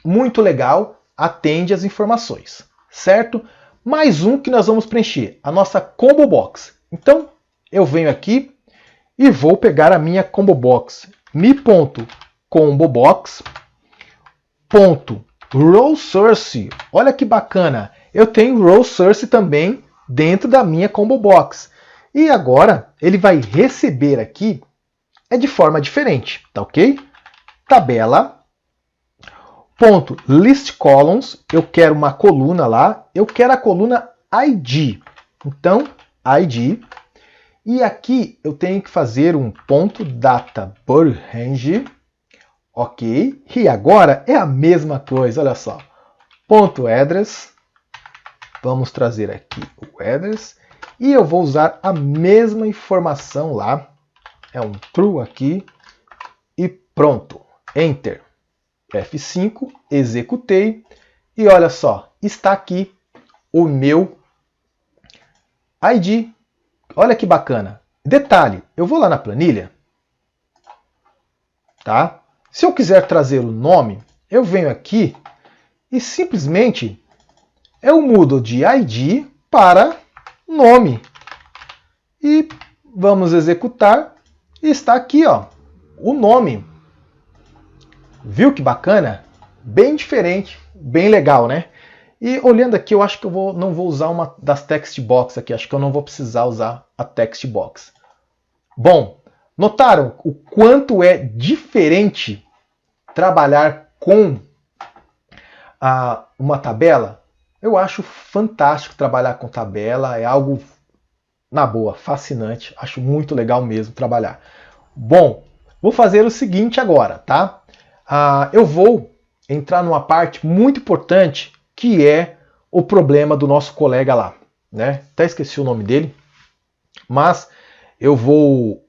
muito legal, atende as informações, certo? Mais um que nós vamos preencher, a nossa combo box. Então, eu venho aqui e vou pegar a minha combo box. Mi.combobox.row source. Olha que bacana, eu tenho row source também dentro da minha combo box. E agora ele vai receber aqui de forma diferente, tá ok? Tabela, ponto list columns, eu quero uma coluna lá, eu quero a coluna ID. Então, ID. E aqui eu tenho que fazer um ponto data por range, ok? E agora é a mesma coisa, olha só. Ponto address, vamos trazer aqui o address, e eu vou usar a mesma informação lá, é um true aqui, e pronto, enter. F5, executei, e olha só, está aqui o meu ID. Olha que bacana. Detalhe, eu vou lá na planilha, tá? Se eu quiser trazer o nome, eu venho aqui e simplesmente eu mudo de ID para nome. E vamos executar, e está aqui, ó, o nome. Viu que bacana? Bem diferente, bem legal, né? E olhando aqui, eu acho que eu não vou usar uma das text box aqui. Acho que eu não vou precisar usar a text box. Bom, notaram o quanto é diferente trabalhar com uma tabela? Eu acho fantástico trabalhar com tabela. É algo, na boa, fascinante. Acho muito legal mesmo trabalhar. Bom, vou fazer o seguinte agora, tá? Eu vou entrar numa parte muito importante, que é o problema do nosso colega lá, né? Até esqueci o nome dele, mas eu vou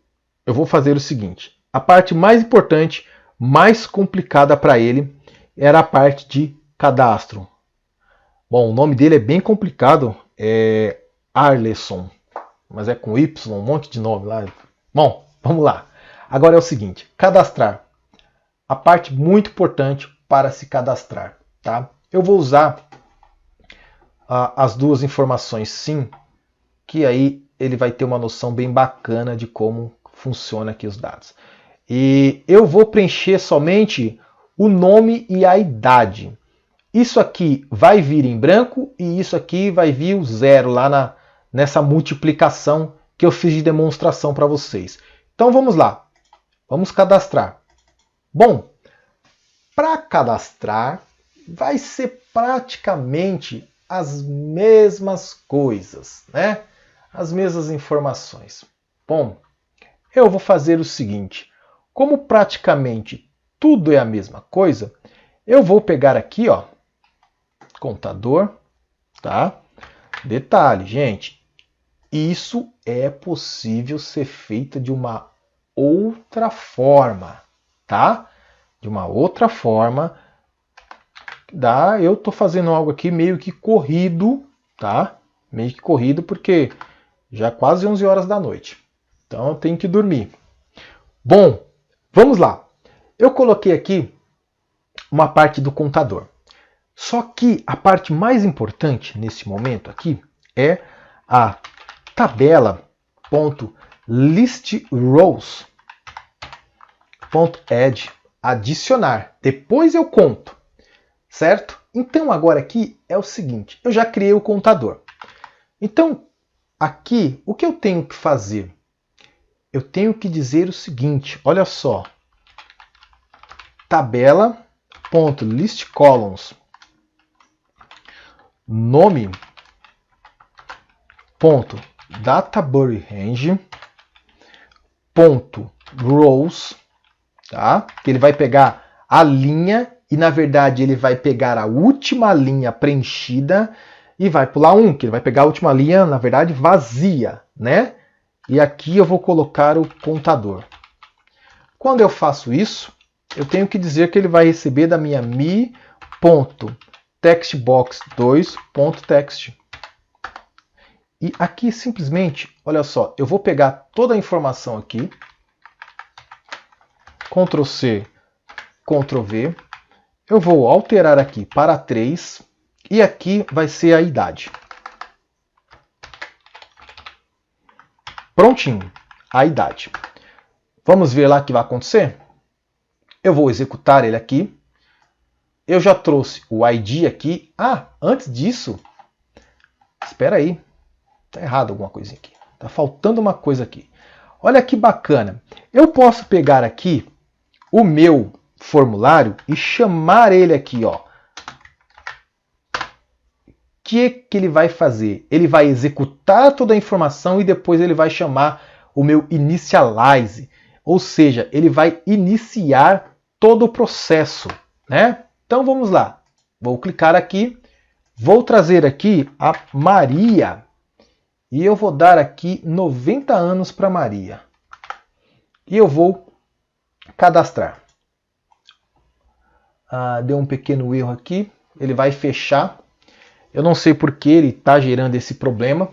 fazer o seguinte. A parte mais importante, mais complicada para ele, era a parte de cadastro. Bom, o nome dele é bem complicado, é Arleson, mas é com Y, um monte de nome lá. Bom, vamos lá. Agora é o seguinte, cadastrar. A parte muito importante para se cadastrar, tá? Eu vou usar as duas informações sim, que aí ele vai ter uma noção bem bacana de como funciona aqui os dados. E eu vou preencher somente o nome e a idade. Isso aqui vai vir em branco e isso aqui vai vir o 0 lá nessa multiplicação que eu fiz de demonstração para vocês. Então vamos lá, vamos cadastrar. Bom, para cadastrar vai ser praticamente as mesmas coisas, né? As mesmas informações. Bom, eu vou fazer o seguinte, como praticamente tudo é a mesma coisa, eu vou pegar aqui, ó, contador, tá? Detalhe, gente, isso é possível ser feito de uma outra forma, tá? De uma outra forma, eu tô fazendo algo aqui meio que corrido, tá? Meio que corrido porque já é quase 11 horas da noite. Então eu tenho que dormir. Bom, vamos lá. Eu coloquei aqui uma parte do contador. Só que a parte mais importante nesse momento aqui é a tabela.listrows.add, adicionar. Depois eu conto, certo? Então agora aqui é o seguinte, eu já criei o contador. Então aqui, o que eu tenho que fazer? Eu tenho que dizer o seguinte, olha só. tabela.listColumns nome .dataBuddyRange .rows, tá? Que ele vai pegar a linha e na verdade ele vai pegar a última linha preenchida e vai pular 1, que ele vai pegar a última linha, na verdade, vazia, né? E aqui eu vou colocar o contador. Quando eu faço isso, eu tenho que dizer que ele vai receber da minha me.textbox2.text. E aqui simplesmente, olha só, eu vou pegar toda a informação aqui, Ctrl C, Ctrl V, eu vou alterar aqui para 3 e aqui vai ser a idade. Prontinho, a idade. Vamos ver lá o que vai acontecer? Eu vou executar ele aqui. Eu já trouxe o ID aqui. Ah, antes disso, espera aí. Está errado alguma coisinha aqui. Está faltando uma coisa aqui. Olha que bacana. Eu posso pegar aqui o meu formulário e chamar ele aqui, ó. O que ele vai fazer? Ele vai executar toda a informação e depois ele vai chamar o meu initialize. Ou seja, ele vai iniciar todo o processo, né? Então vamos lá. Vou clicar aqui. Vou trazer aqui a Maria. E eu vou dar aqui 90 anos para Maria. E eu vou cadastrar. Deu um pequeno erro aqui. Ele vai fechar. Eu não sei por que ele está gerando esse problema.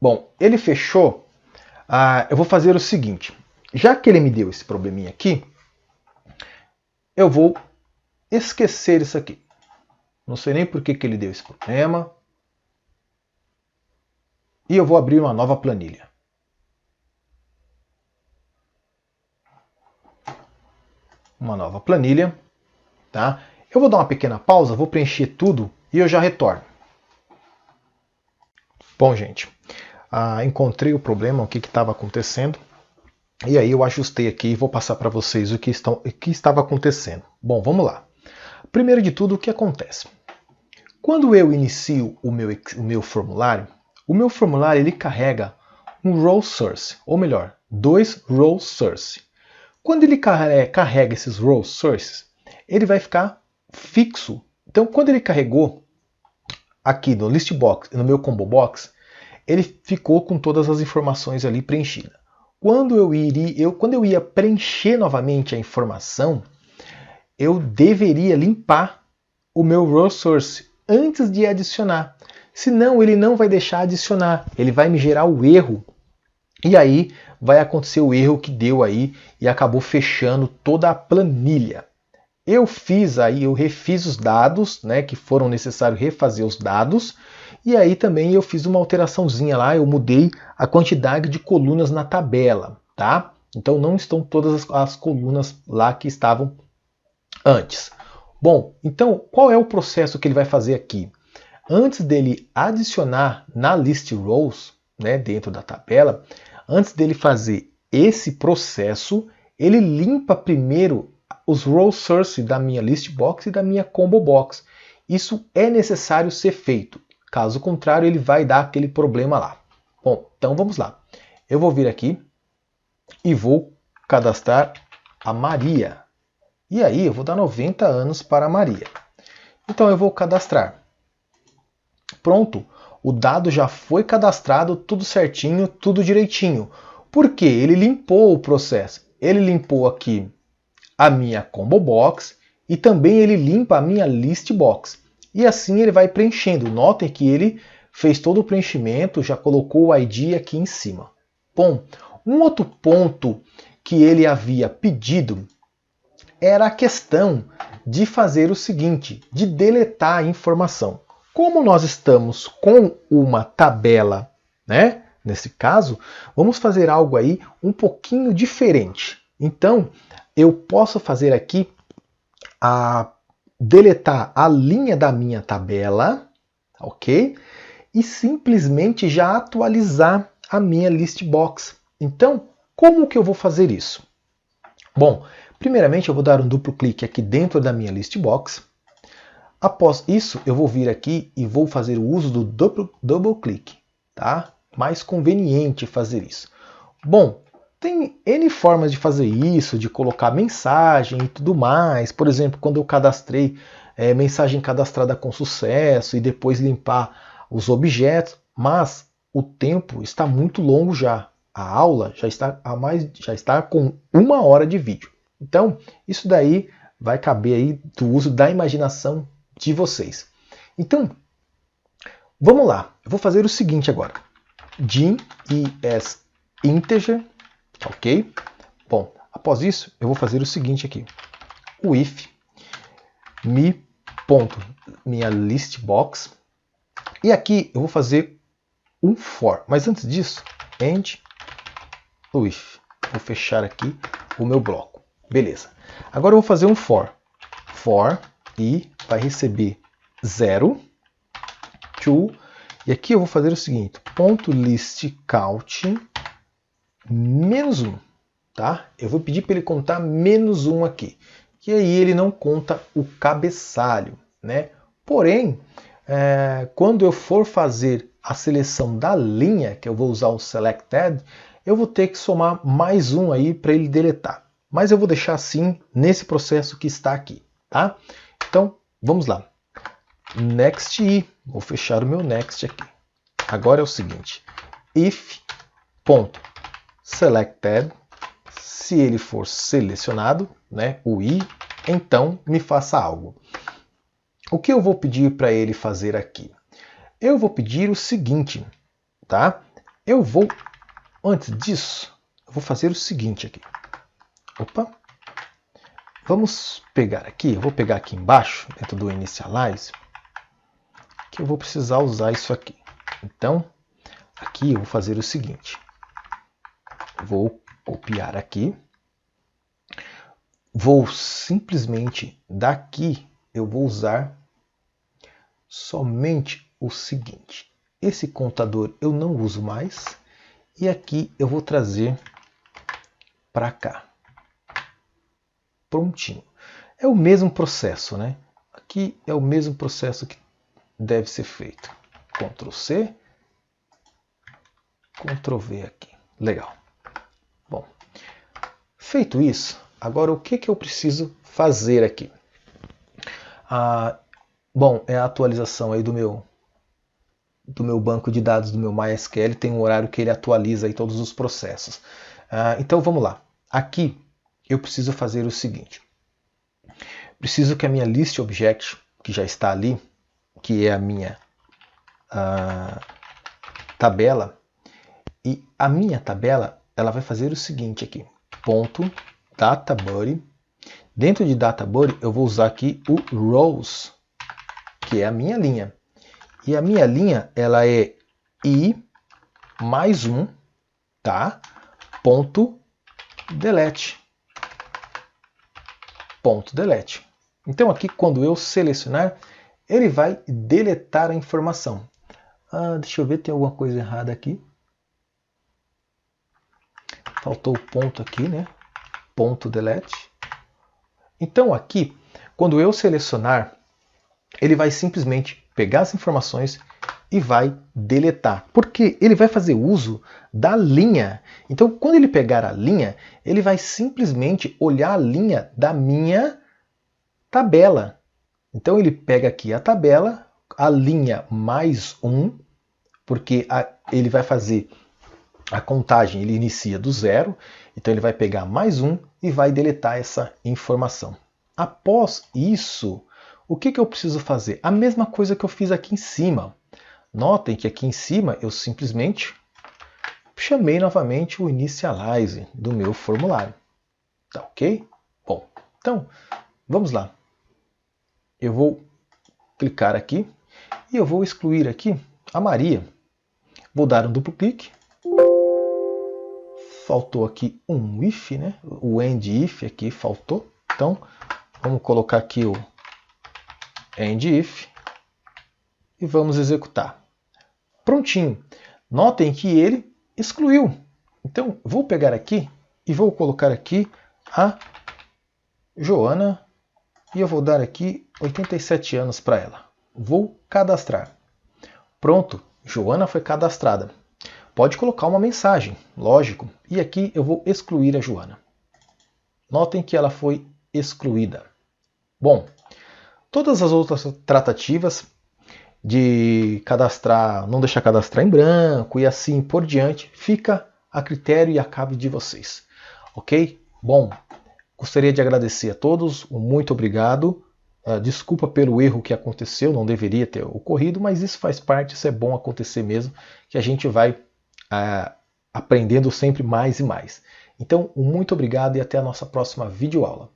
Bom, ele fechou. Eu vou fazer o seguinte. Já que ele me deu esse probleminha aqui, eu vou esquecer isso aqui. Não sei nem por que ele deu esse problema. E eu vou abrir uma nova planilha. Uma nova planilha. Tá? Eu vou dar uma pequena pausa, vou preencher tudo e eu já retorno. Bom, gente, encontrei o problema, o que estava acontecendo. E aí eu ajustei aqui e vou passar para vocês o que estava acontecendo. Bom, vamos lá. Primeiro de tudo, o que acontece? Quando eu inicio o meu formulário ele carrega um row source, ou melhor, 2 row source. Quando ele carrega esses row sources, ele vai ficar fixo. Então, quando ele carregou aqui no list box e no meu combo box, ele ficou com todas as informações ali preenchidas. Quando eu ia preencher novamente a informação, eu deveria limpar o meu row source antes de adicionar. Senão ele não vai deixar adicionar, ele vai me gerar o erro. E aí vai acontecer o erro que deu aí e acabou fechando toda a planilha. Eu refiz os dados, né, que foram necessários refazer os dados. E aí também eu fiz uma alteraçãozinha lá, eu mudei a quantidade de colunas na tabela, tá? Então não estão todas as colunas lá que estavam antes. Bom, então qual é o processo que ele vai fazer aqui? Antes dele adicionar na list rows, né, dentro da tabela, antes dele fazer esse processo, ele limpa primeiro os row source da minha list box e da minha combo box. Isso é necessário ser feito. Caso contrário, ele vai dar aquele problema lá. Bom, então vamos lá. Eu vou vir aqui e vou cadastrar a Maria. E aí eu vou dar 90 anos para a Maria. Então eu vou cadastrar. Pronto, o dado já foi cadastrado, tudo certinho, tudo direitinho. Por quê? Ele limpou o processo. Ele limpou aqui a minha combo box e também ele limpa a minha list box. E assim ele vai preenchendo. Notem que ele fez todo o preenchimento, já colocou o ID aqui em cima. Bom, um outro ponto que ele havia pedido era a questão de fazer o seguinte, de deletar a informação. Como nós estamos com uma tabela, né? Nesse caso, vamos fazer algo aí um pouquinho diferente. Então, eu posso fazer aqui deletar a linha da minha tabela, ok? E simplesmente já atualizar a minha list box. Então, como que eu vou fazer isso? Bom, primeiramente eu vou dar um duplo clique aqui dentro da minha list box. Após isso, eu vou vir aqui e vou fazer o uso do double clique, tá? Mais conveniente fazer isso. Bom, tem N formas de fazer isso, de colocar mensagem e tudo mais. Por exemplo, quando eu cadastrei mensagem cadastrada com sucesso e depois limpar os objetos, mas o tempo está muito longo já. A aula já está com 1 hora de vídeo. Então, isso daí vai caber aí do uso da imaginação de vocês. Então, vamos lá. Eu vou fazer o seguinte agora. Din is integer, ok? Bom, após isso, eu vou fazer o seguinte aqui. O if minha list box. E aqui eu vou fazer um for. Mas antes disso, end o if. Vou fechar aqui o meu bloco. Beleza. Agora eu vou fazer um for. For e vai receber 0, 2, e aqui eu vou fazer o seguinte, ponto list count menos 1, tá? Eu vou pedir para ele contar menos 1 aqui, que aí ele não conta o cabeçalho, né? Porém, quando eu for fazer a seleção da linha, que eu vou usar o selected, eu vou ter que somar mais 1 aí para ele deletar. Mas eu vou deixar assim nesse processo que está aqui, tá? Então, vamos lá. Next i. Vou fechar o meu next aqui. Agora é o seguinte. If .selected, se ele for selecionado, né, o i, então me faça algo. O que eu vou pedir para ele fazer aqui? Eu vou pedir o seguinte, tá? Antes disso, eu vou fazer o seguinte aqui. Opa! Vamos pegar aqui, eu vou pegar aqui embaixo, dentro do initialize, que eu vou precisar usar isso aqui. Então, aqui eu vou fazer o seguinte. Vou copiar aqui. Vou simplesmente, daqui, eu vou usar somente o seguinte. Esse contador eu não uso mais. E aqui eu vou trazer para cá. Prontinho. É o mesmo processo, né? Aqui é o mesmo processo que deve ser feito. Ctrl C, Ctrl V aqui. Legal. Bom, feito isso, agora o que eu preciso fazer aqui? Bom, é a atualização aí do meu banco de dados do meu MySQL. Tem um horário que ele atualiza aí todos os processos. Então vamos lá. Aqui eu preciso fazer o seguinte. Preciso que a minha list object, que já está ali, que é a minha tabela, e a minha tabela ela vai fazer o seguinte aqui. Ponto databuddy. Dentro de databuddy eu vou usar aqui o rows, que é a minha linha. E a minha linha ela é i mais 1, tá? Ponto delete. Ponto delete. Então aqui quando eu selecionar, ele vai deletar a informação. Deixa eu ver, tem alguma coisa errada aqui. Faltou o ponto aqui, né? Ponto delete. Então aqui, quando eu selecionar, ele vai simplesmente pegar as informações e vai deletar. Porque ele vai fazer uso da linha. Então quando ele pegar a linha, ele vai simplesmente olhar a linha da minha tabela. Então ele pega aqui a tabela, a linha mais 1, porque ele vai fazer a contagem, ele inicia do 0, então ele vai pegar mais 1 e vai deletar essa informação. Após isso, o que eu preciso fazer? A mesma coisa que eu fiz aqui em cima. Notem que aqui em cima eu simplesmente chamei novamente o initialize do meu formulário. Tá ok? Bom, então vamos lá. Eu vou clicar aqui e eu vou excluir aqui a Maria. Vou dar um duplo clique. Faltou aqui um if, né? O end if aqui faltou. Então, vamos colocar aqui o end if e vamos executar. Prontinho. Notem que ele excluiu. Então, vou pegar aqui e vou colocar aqui a Joana e eu vou dar aqui 87 anos para ela. Vou cadastrar. Pronto, Joana foi cadastrada. Pode colocar uma mensagem, lógico, e aqui eu vou excluir a Joana. Notem que ela foi excluída. Bom, todas as outras tratativas de cadastrar, não deixar cadastrar em branco e assim por diante, fica a critério e a cabe de vocês. Ok? Bom, gostaria de agradecer a todos, muito obrigado. Desculpa pelo erro que aconteceu, não deveria ter ocorrido, mas isso faz parte, isso é bom acontecer mesmo, que a gente vai aprendendo sempre mais e mais. Então, muito obrigado e até a nossa próxima videoaula.